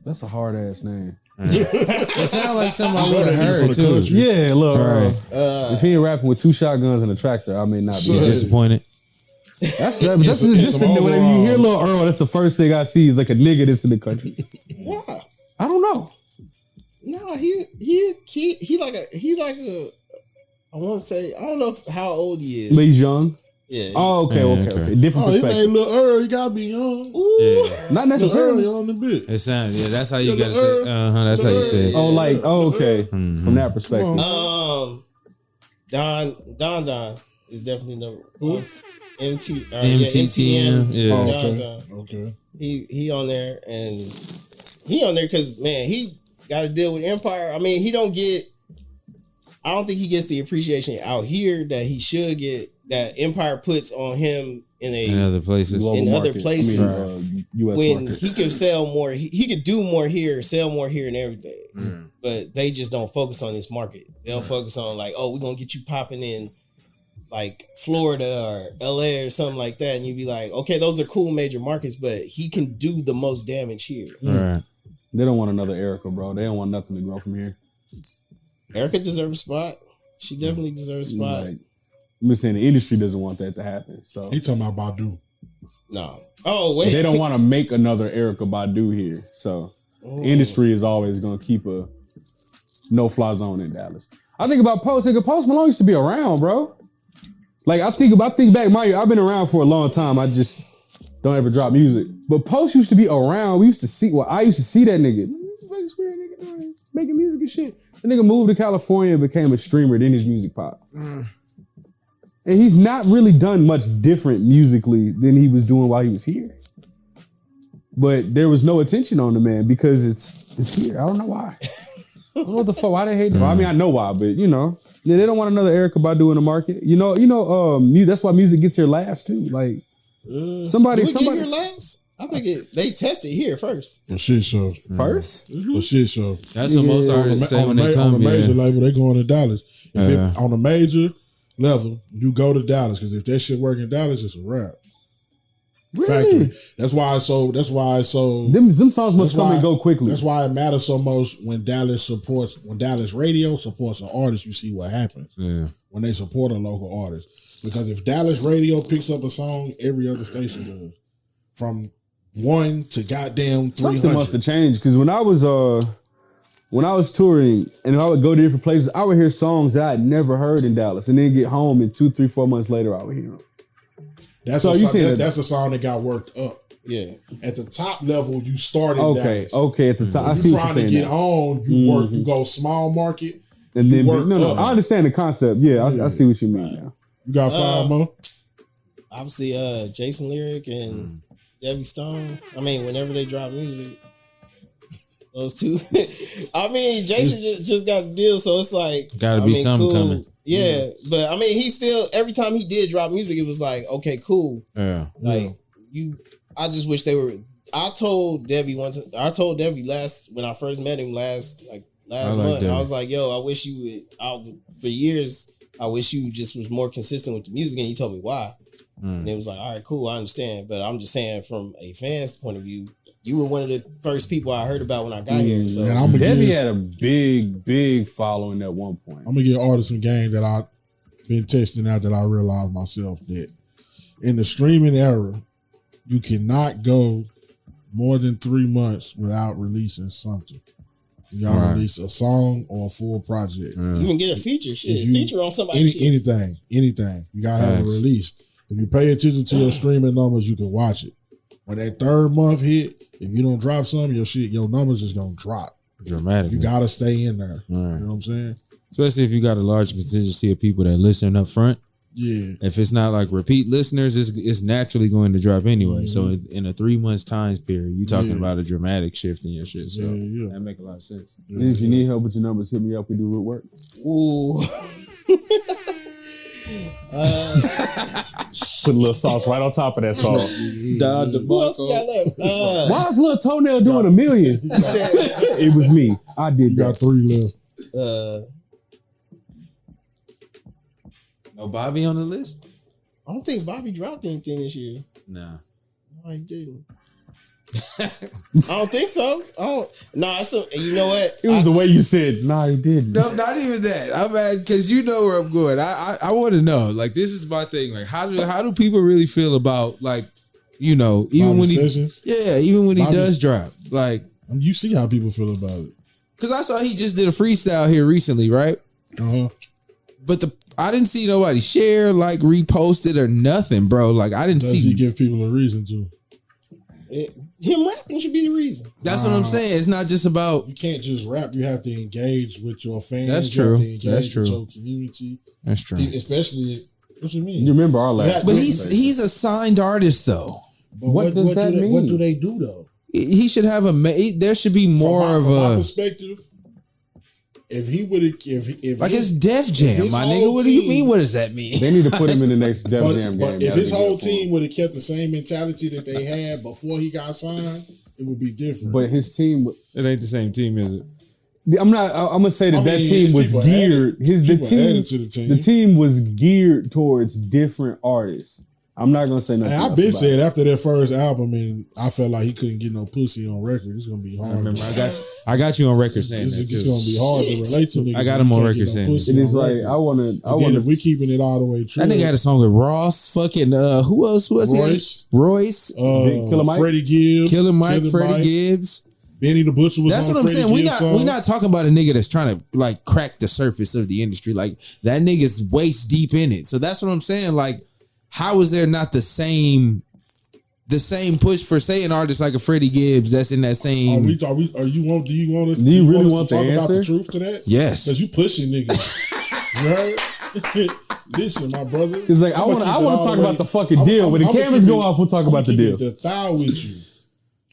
That's a hard ass name. It sounds like something I would have heard too. Yeah, Lil Earl. Right. If he ain't rapping with 2 shotguns and a tractor, I may not be disappointed. That's whenever you hear Lil Earl, that's the first thing I see is like a nigga that's in the country. Why? I don't know. No, he like a. I want to say I don't know how old he is. But he's young. Yeah. Oh, okay. Different he perspective. made Lil Earl. He gotta be young. Ooh. Not necessarily. Lil Earl on the bit. It sounds that's how you gotta say. That's how you say it. Okay. From that perspective. Don is definitely number one. MTTM. Yeah. Oh, okay. He on there and he on there because man he got to deal with Empire. I mean I don't think he gets the appreciation out here that he should get. That Empire puts on him in other places. US when market. he could sell more, he could do more here, sell more here, and everything. But they just don't focus on this market. They'll focus on like, oh, we're gonna get you popping in like Florida or LA or something like that, and you'd be like, okay, those are cool major markets, but he can do the most damage here. Right. They don't want another Erica, bro. They don't want nothing to grow from here. Erica deserves a spot. She definitely deserves a spot. Like, I'm just saying the industry doesn't want that to happen. So he talking about Badu. No. Oh wait. They don't want to make another Erykah Badu here. So industry is always gonna keep a no-fly zone in Dallas. I think about Post. Nigga, Post Malone used to be around, bro. Like I think back, I've been around for a long time. I just don't ever drop music. But Post used to be around. I used to see that nigga. Making music and shit. The nigga moved to California and became a streamer, then his music pop. And he's not really done much different musically than he was doing while he was here. But there was no attention on the man because it's here. I don't know why. I don't know what the fuck. Why they hate him? I mean, I know why, but you know, they don't want another Erykah Badu in the market. You know. That's why music gets here last too. Like somebody get here last. I think they tested here first. For shit show. First? For shit show. That's what most artists say when they come. On the major label, they going to Dallas. If on a major level, you go to Dallas because if that shit work in Dallas, it's a wrap. Really? Factory. That's why it's so. Them songs must come and go quickly. That's why it matters so much when Dallas radio supports an artist. You see what happens. Yeah. When they support a local artist, because if Dallas radio picks up a song, every other station does. From 1 to goddamn 300. Something must have changed because when I was touring and I would go to different places, I would hear songs that I'd never heard in Dallas, and then get home and 2, 3, 4 months later, I would hear them. That's a song that got worked up. Yeah. At the top level, you start in Dallas. Okay. At the top, I see what you're saying. Trying to get on, you work. You go small market, and then I understand the concept. Yeah, I see what you mean now. You got 5 more. Obviously, Jason Lyric and Debbie Stone. I mean, whenever they drop music, those two. I mean, Jason just got a deal, so it's like gotta be something coming. Yeah, but I mean, he still every time he did drop music, it was like, okay, cool. Yeah, like I just wish they were. I told Debbie when I first met him last month. Debbie. I was like, yo, I wish you would. For years, I wish you just was more consistent with the music, and he told me why. And it was like, all right, cool, I understand. But I'm just saying from a fan's point of view, you were one of the first people I heard about when I got here. So Debbie had a big following at one point. I'm going to give artists some game that I've been testing out that I realized myself that in the streaming era, you cannot go more than 3 months without releasing something. You gotta release a song or a full project. You can get a feature. Feature on somebody's anything. You gotta have a release. If you pay attention to your streaming numbers, you can watch it. When that 3rd month hit, if you don't drop something, your numbers is gonna drop dramatically. You gotta stay in there. You know what I'm saying? Especially if you got a large contingency of people that listen up front. Yeah. If it's not like repeat listeners, it's naturally going to drop anyway. So in a 3 months time period, you talking about a dramatic shift in your shit. So that make a lot of sense. Yeah. If you need help with your numbers, hit me up. We do root work. Ooh. Put a little sauce right on top of that sauce. Who else we got left? Why is Lil Toenail doing $1 million? It was me. I did You got 3 left. No Bobby on the list? I don't think Bobby dropped anything this year. Nah. No, he didn't. I don't think so. You know what? It was the way you said, nah, he didn't. No, not even that. I'm mad because you know where I'm going. I want to know. Like, this is my thing. Like, how do people really feel about, like, you know, even Bobby when Sessions? even when he does drop, like, you see how people feel about it. Because I saw he just did a freestyle here recently, right? But I didn't see nobody share, like, repost it or nothing, bro. Like, I didn't see. Does he give people a reason to? Him rapping should be the reason. That's what I'm saying. It's not just about. You can't just rap. You have to engage with your fans. That's true. You have to engage with your community. That's true. Especially, what you mean? You remember our last. But he's a signed artist, though. But what does that mean? What do they do, though? He should have there should be more from of my perspective. If he would have, if like it's Def Jam, my nigga. What do you mean? What does that mean? They need to put him in the next Def Jam game. But if his whole team would have kept the same mentality that they had before he got signed, it would be different. But his team, it ain't the same team, is it? I'm gonna say that team was geared. The team was geared towards different artists. I'm not gonna say nothing. I've been saying after that first album, and I felt like he couldn't get no pussy on record. It's gonna be hard. I remember, I got you on record saying that. It's gonna be hard to relate to niggas. I got him on record saying that. It is like I wanna. If we keeping it all the way true. That nigga had a song with Ross, fucking who else? Royce, Killer Mike, Freddie Gibbs, Killer Mike, Freddie Gibbs. Benny the Butcher was. That's on what I'm Freddie saying. We're not talking about a nigga that's trying to like crack the surface of the industry. Like that nigga's waist deep in it. So that's what I'm saying. Like, how is there not the same push for say an artist like a Freddie Gibbs that's in that same? Do you want us? Do you really want to talk the about the answer? truth to that? Yes. Because you pushing niggas. You heard? Listen, my brother. Because like I want to talk about the fucking deal. When the cameras go off, we'll talk about the deal. The thou with you,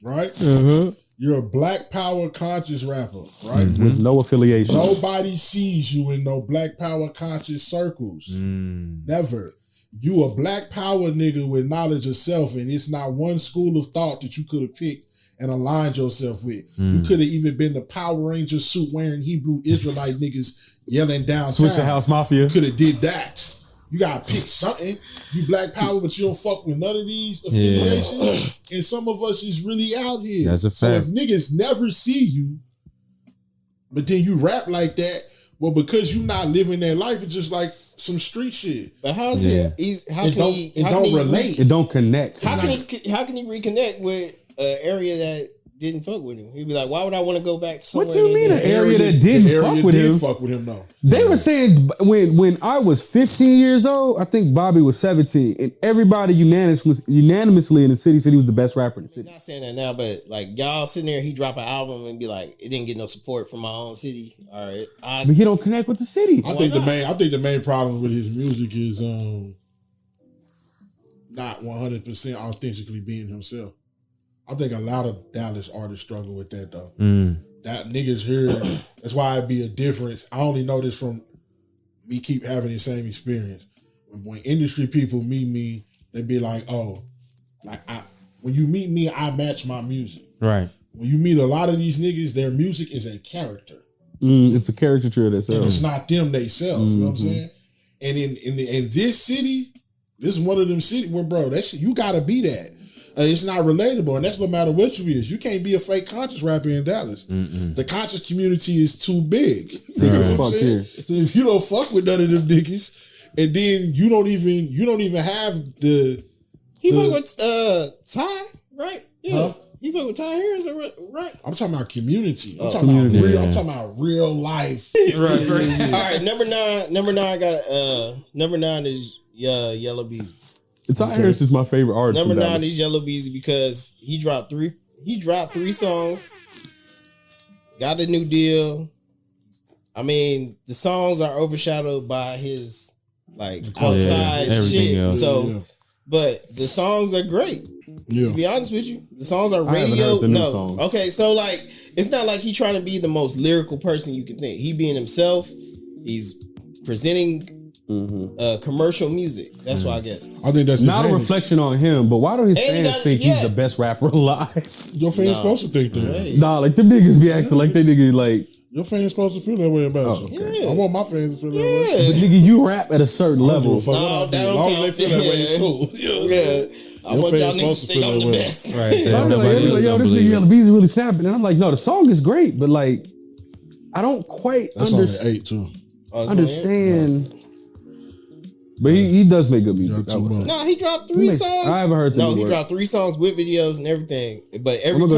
right? You're a Black Power conscious rapper, right? With no affiliation. Nobody sees you in no Black Power conscious circles. Never. You a Black Power nigga with knowledge of self, and it's not one school of thought that you could have picked and aligned yourself with. You could have even been the Power Ranger suit wearing Hebrew Israelite niggas yelling downtown. Switch the House Mafia. Could have did that. You gotta pick something. You Black Power, but you don't fuck with none of these affiliations. And some of us is really out here. That's a fact. So if niggas never see you, but then you rap like that, well, because you not living that life, it's just like some street shit. But how's it? It don't relate. It don't connect. How can he reconnect with an area that didn't fuck with him? He'd be like, why would I want to go back to somewhere? What you mean an area that didn't fuck with him? Though. They were saying when I was 15 years old, I think Bobby was 17, and everybody unanimously in the city said he was the best rapper in the city. I'm not saying that now, but like y'all sitting there, he drop an album and be like, it didn't get no support from my own city. All right, but he don't connect with the city. I think the main problem with his music is not 100% authentically being himself. I think a lot of Dallas artists struggle with that though. That niggas here, that's why it'd be a difference. I only know this from me keep having the same experience. When industry people meet me, they be like, oh, when you meet me, I match my music. Right. When you meet a lot of these niggas, their music is a character. It's a caricature of themselves. And it's not them themselves. You know what I'm saying? And in this city, this is one of them cities where, bro, that shit, you gotta be that. It's not relatable, and that's no matter what you is. You can't be a fake conscious rapper in Dallas. The conscious community is too big. You know what I'm saying? So if you don't fuck with none of them niggas, and then you don't even have the. He fuck with Ty, right? Yeah. Huh? He fuck with Ty Harris, right? I'm talking about community. I'm talking about real life. Right. All right. Number nine is Yellow Beezy. Ty Harris is my favorite artist. Number 9 is Yellow Beezy because he dropped three songs, got a new deal. I mean, the songs are overshadowed by his like outside shit. Else. So, but the songs are great. Yeah. To be honest with you, the songs are radio. No, okay, so like it's not like he's trying to be the most lyrical person you can think. He being himself. He's presenting commercial music. That's why I guess. I think that's not a reflection on him, but why do his fans think he's the best rapper alive? Your fans supposed to think that. Nah, like them niggas be acting like they nigga like. Your fans supposed to feel that way about you. Yeah. I want my fans to feel that way. But nigga, you rap at a certain level. No, that don't count. They feel that way. It's cool. Yeah. I want y'all niggas to think I'm the best. Right. So I'm like, yo, this nigga Yellow Beezy really snapping. And I'm like, no, the song is great, but like, I don't quite understand. That's only 8 too. Understand. But he does make good music. No, he dropped 3 songs. I haven't heard them. No, he dropped 3 songs with videos and everything. But every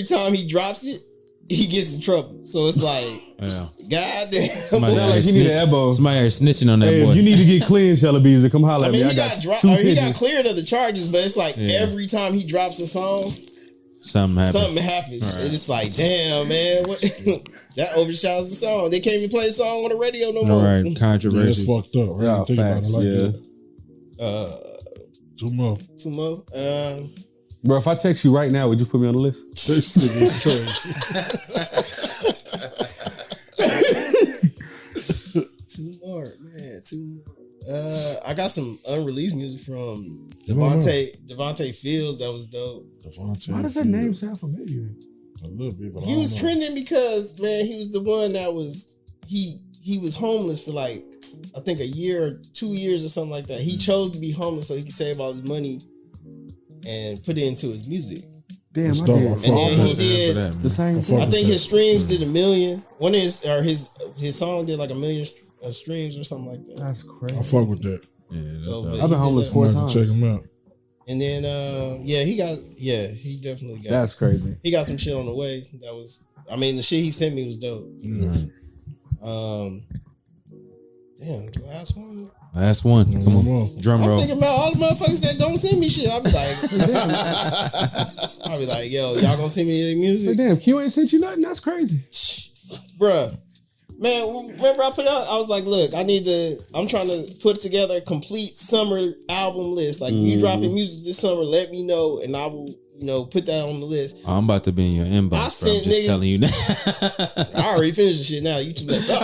time he drops it, he gets in trouble. So it's like, goddamn. Somebody snitching on that boy. If you need to get clean, Yellow Beezy, come holler at me. He got cleared of the charges, but it's like every time he drops a song, something happens. Right. And it's like, damn, man, what? That overshadows the song. They can't even play a song on the radio no more. Right, controversy. It's fucked up. Right? Yeah, think facts, about it like 2 more. 2 more. Bro, if I text you right now, would you put me on the list? This nigga's crazy. 2 more, man. 2 more. I got some unreleased music from Devontae Fields that was dope. Why does that name sound familiar? A little bit, but he was trending because, man, he was the one that was he was homeless for like I think a year or 2 years or something like that. He chose to be homeless so he could save all his money and put it into his music. Damn, I did. And then he did the same thing. I think his streams did 1 million. One is his song did like 1 million streams or something like that. That's crazy. I fuck with that. Yeah, I've been homeless 4 times. Check him out. And then he definitely got. That's crazy. He got some shit on the way. That was, I mean, the shit he sent me was dope. Damn, the last one. Last one. Come on. Drum roll. I'm thinking about all the motherfuckers that don't send me shit. I'll be like, yo, y'all gonna send me any music? Like, damn, Q ain't sent you nothing? That's crazy. Bruh. Man, remember I put out, I was like, look, I'm trying to put together a complete summer album list. Like, if you dropping music this summer, let me know and I will, put that on the list. I'm about to be in your inbox, bro. I'm just telling you now. I already finished the shit now. You too late. Damn.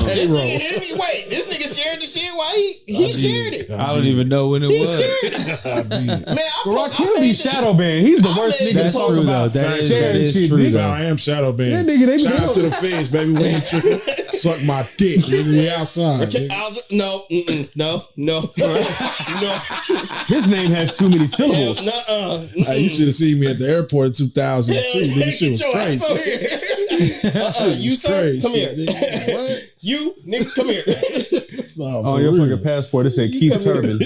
This nigga hit me. Wait, this nigga shared the shit? Why he shared it? I don't even know when it was. I did. Man, Rakim be shadow banned. He's the worst nigga to talk about. That is true, though. I am shadow banned. Shout out to the fans, baby. We ain't tripping. Suck my dick. We outside. No. His name has too many syllables. Hey, you should have seen me at the airport in 2002. This shit was crazy. You sir, come here. What? You nigga, come here. On your fucking passport, it said Keith Turbin.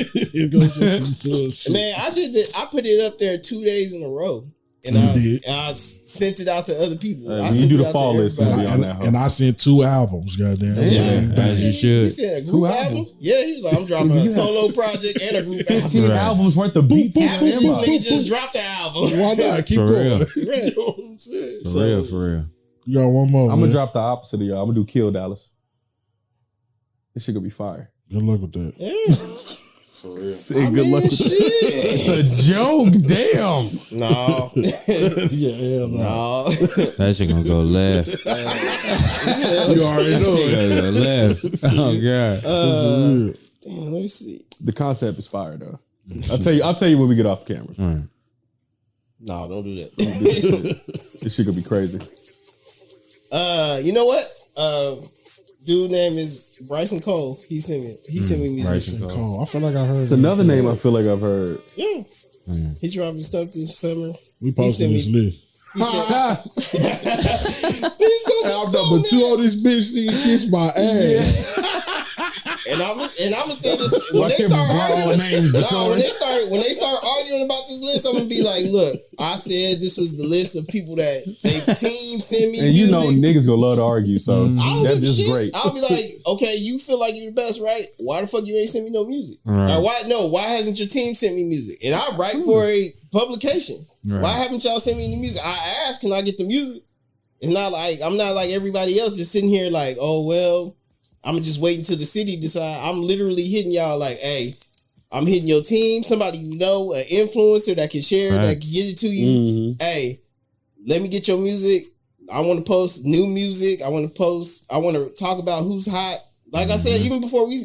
Man, I put it up there 2 days in a row. And I sent it out to other people. You do the fall list. And I sent 2 albums, goddamn. Yeah, as you should. He said a group album? Yeah, he was like, I'm dropping a solo project and a group album. 15 albums worth of beats. This nigga just dropped the album. Why not? Keep going. For real. You got one more. I'm going to drop the opposite of y'all. I'm going to do Kill Dallas. This shit going to be fire. Good luck with that. Yeah. Good luck with that. It's a joke. Damn. No. No. That shit gonna go left. You already know it. Go left. Oh god. Damn, let me see. The concept is fire though. I'll tell you when we get off the camera. Right. No, don't do that. This shit gonna be crazy. You know what? Dude name is Bryson Cole. He sent me music. Bryson Cole. I feel like I heard. It's another name I feel like I've heard. Yeah. He's dropping stuff this summer. We posted this list. But you on this bitch nigga kiss my ass. And I'm gonna say this when they start arguing. When they start arguing about this list, I'm gonna be like, look, I said this was the list of people that they team send me. And music. you know niggas gonna love to argue, so that's just great. I'll be like, okay, you feel like you're the best, right? Why the fuck you ain't send me no music? Right. Why hasn't your team sent me music? And I write for a publication. Right. Why haven't y'all sent me any music? I asked, can I get the music? It's not like I'm not like everybody else just sitting here like, oh well, I'm just waiting till the city decide. I'm literally hitting y'all like, hey, I'm hitting your team, somebody you know, an influencer that can share, that can get it to you. Mm-hmm. Hey, let me get your music. I want to post new music. I want to talk about who's hot. Like I said, even before we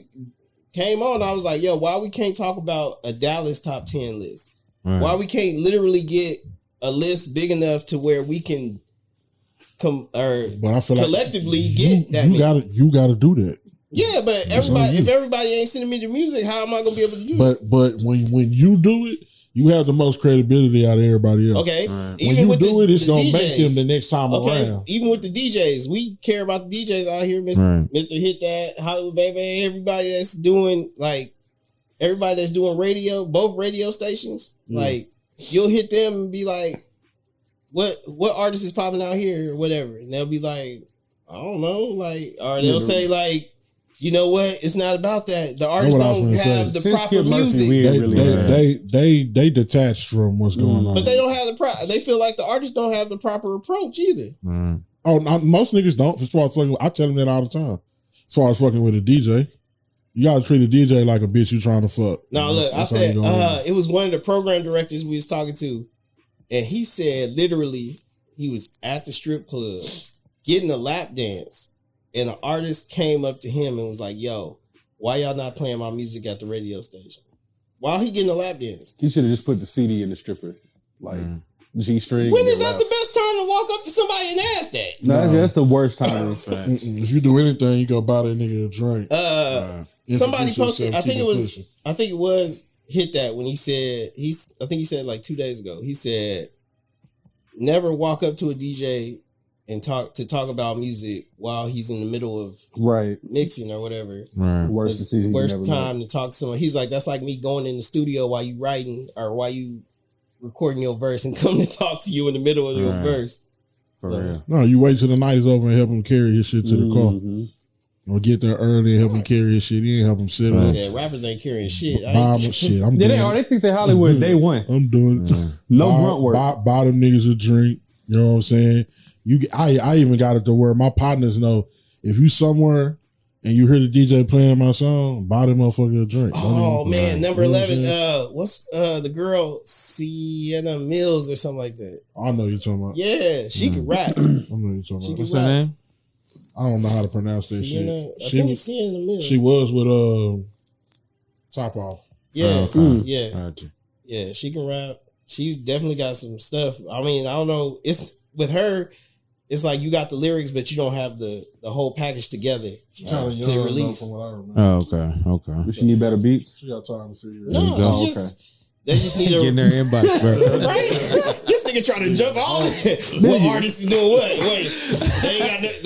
came on, I was like, yo, why we can't talk about a Dallas top 10 list? Right. Why we can't literally get a list big enough to where we can but I feel collectively like get that. You gotta do that. Yeah, but if everybody ain't sending me the music, how am I gonna be able to do it? But when you do it, you have the most credibility out of everybody else. Okay. Right. Even when you do it, it's gonna make them the next time around. Even with the DJs, we care about the DJs out here, Mr. Hit That, Hollywood Baby, everybody that's doing radio, both radio stations, like you'll hit them and be like, what artist is popping out here or whatever, and they'll be like, I don't know, like, or they'll say like, you know what? It's not about that. The artists don't have the proper music. They detached from what's going on, but they don't have they feel like the artists don't have the proper approach either. Oh, most niggas don't. As far as fucking, I tell them that all the time. As far as fucking with a DJ, you gotta treat a DJ like a bitch you trying to fuck. No, look, I said it was one of the program directors we was talking to. And he said literally he was at the strip club getting a lap dance, and an artist came up to him and was like, yo, why y'all not playing my music at the radio station? While he getting a lap dance. He should have just put the CD in the stripper. Like G-string. When is that the best time to walk up to somebody and ask that? No, that's the worst time. If you do anything, you go buy that nigga a drink. Somebody posted, I think it was Hit That when he said, I think he said like 2 days ago, he said, never walk up to a DJ and talk about music while he's in the middle of mixing or whatever. Worst time to talk to someone. He's like, that's like me going in the studio while you writing or while you recording your verse and come to talk to you in the middle of your verse. No, you wait till the night is over and help him carry his shit to the car. Or get there early and help him carry his shit in, help him sit up. Yeah, rappers ain't carrying shit. Shit, I'm doing it. They think they Hollywood day one. I'm doing it. No grunt work. Buy them niggas a drink. You know what I'm saying? I even got it to where my partners know if you somewhere and you hear the DJ playing my song, buy them motherfucker a drink. Oh man, number 11. What's the girl Sienna Mills or something like that? I know you're talking about. Yeah, she can rap. I know you're talking about. What's her name? I don't know how to pronounce that Sienna, shit. She was with Top Off. Yeah, yeah. She can rap. She definitely got some stuff. I mean, I don't know. It's with her. It's like you got the lyrics, but you don't have the whole package together to release. Oh, okay. Does she need better beats? She got time to figure it out. No, they just need to get in their inbox, bro. Right? This nigga trying to jump all what artist is doing what?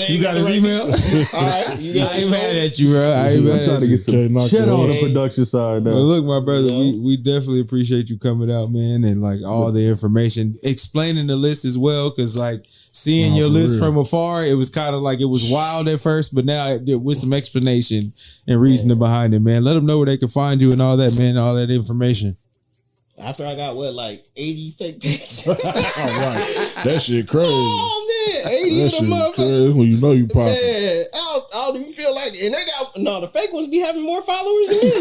You got his email? All right. I ain't mad at you, bro. I ain't mad at you. Get some shit on the production side. Well, look, my brother, we definitely appreciate you coming out, man, and like all the information, explaining the list as well, because like seeing your list from afar, it was kind of like it was wild at first, but now with some explanation and reasoning behind it, man. Let them know where they can find you and all that, man, all that information. After I got 80 fake pages. All right. That shit crazy. Oh man, 80 that of them motherfuckers. Crazy. When you know you popping. Man, I don't even feel like it. And they got the fake ones be having more followers than me.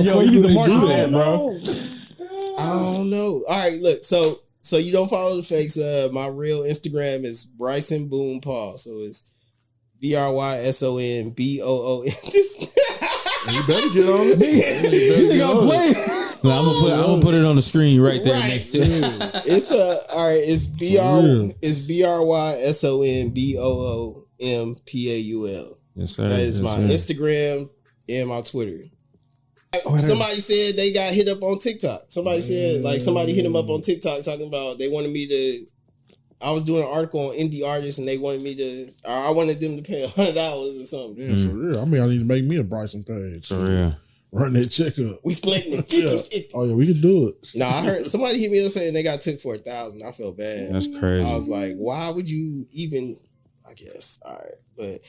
Yo, you need to market that, bro. I don't know. All right, look, so you don't follow the fakes. My real Instagram is Bryson Boom Paul. So it's BrysonBoon. You better get on it. I'm gonna put it on the screen right there next to it. It's it's BrysonBoonPaul. Yes, sir. That is my Instagram and my Twitter. Somebody said they got hit up on TikTok. Somebody said somebody hit them up on TikTok talking about they wanted me to. I was doing an article on indie artists and they wanted me to, or I wanted them to pay $100 or something. Yeah, for real. I mean, I need to make me a Bryson page. For real. Run that check up. We splitting it 50-50. Oh yeah, we can do it. Nah, I heard somebody hit me up saying they got took for $1,000. I felt bad. That's crazy. I was like, why would you even? I guess. All right, but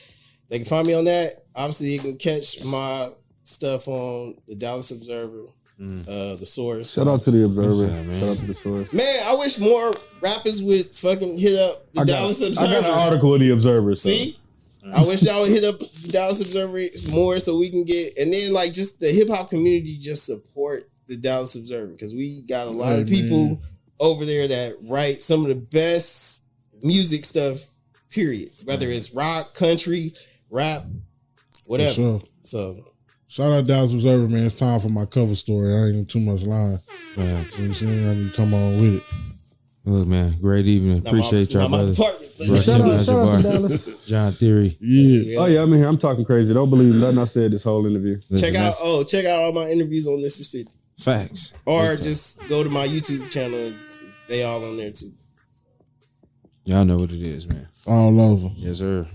they can find me on that. Obviously, you can catch my stuff on the Dallas Observer, TheSource. Shout out to the Observer. Shout out to TheSource. Man, I wish more rappers would fucking hit up the Dallas Observer. I got an article in the Observer. So. See. I wish y'all would hit up Dallas Observer more so we can get, and then like just the hip hop community just support the Dallas Observer because we got a lot of people over there that write some of the best music stuff. Period. Whether it's rock, country, rap, whatever. Sure. So shout out Dallas Observer, man. It's time for my cover story. I ain't too much lying. Man, so you see, I need to come on with it. Look, man, great evening. Appreciate y'all, brothers. Shout out to Dallas. John Theory. Yeah. Oh yeah, I'm in here. I'm talking crazy. Don't believe nothing I said this whole interview. Check out all my interviews on This Is 50. Facts. Or just go to my YouTube channel. They all on there too. Y'all know what it is, man. All over. Yes, sir.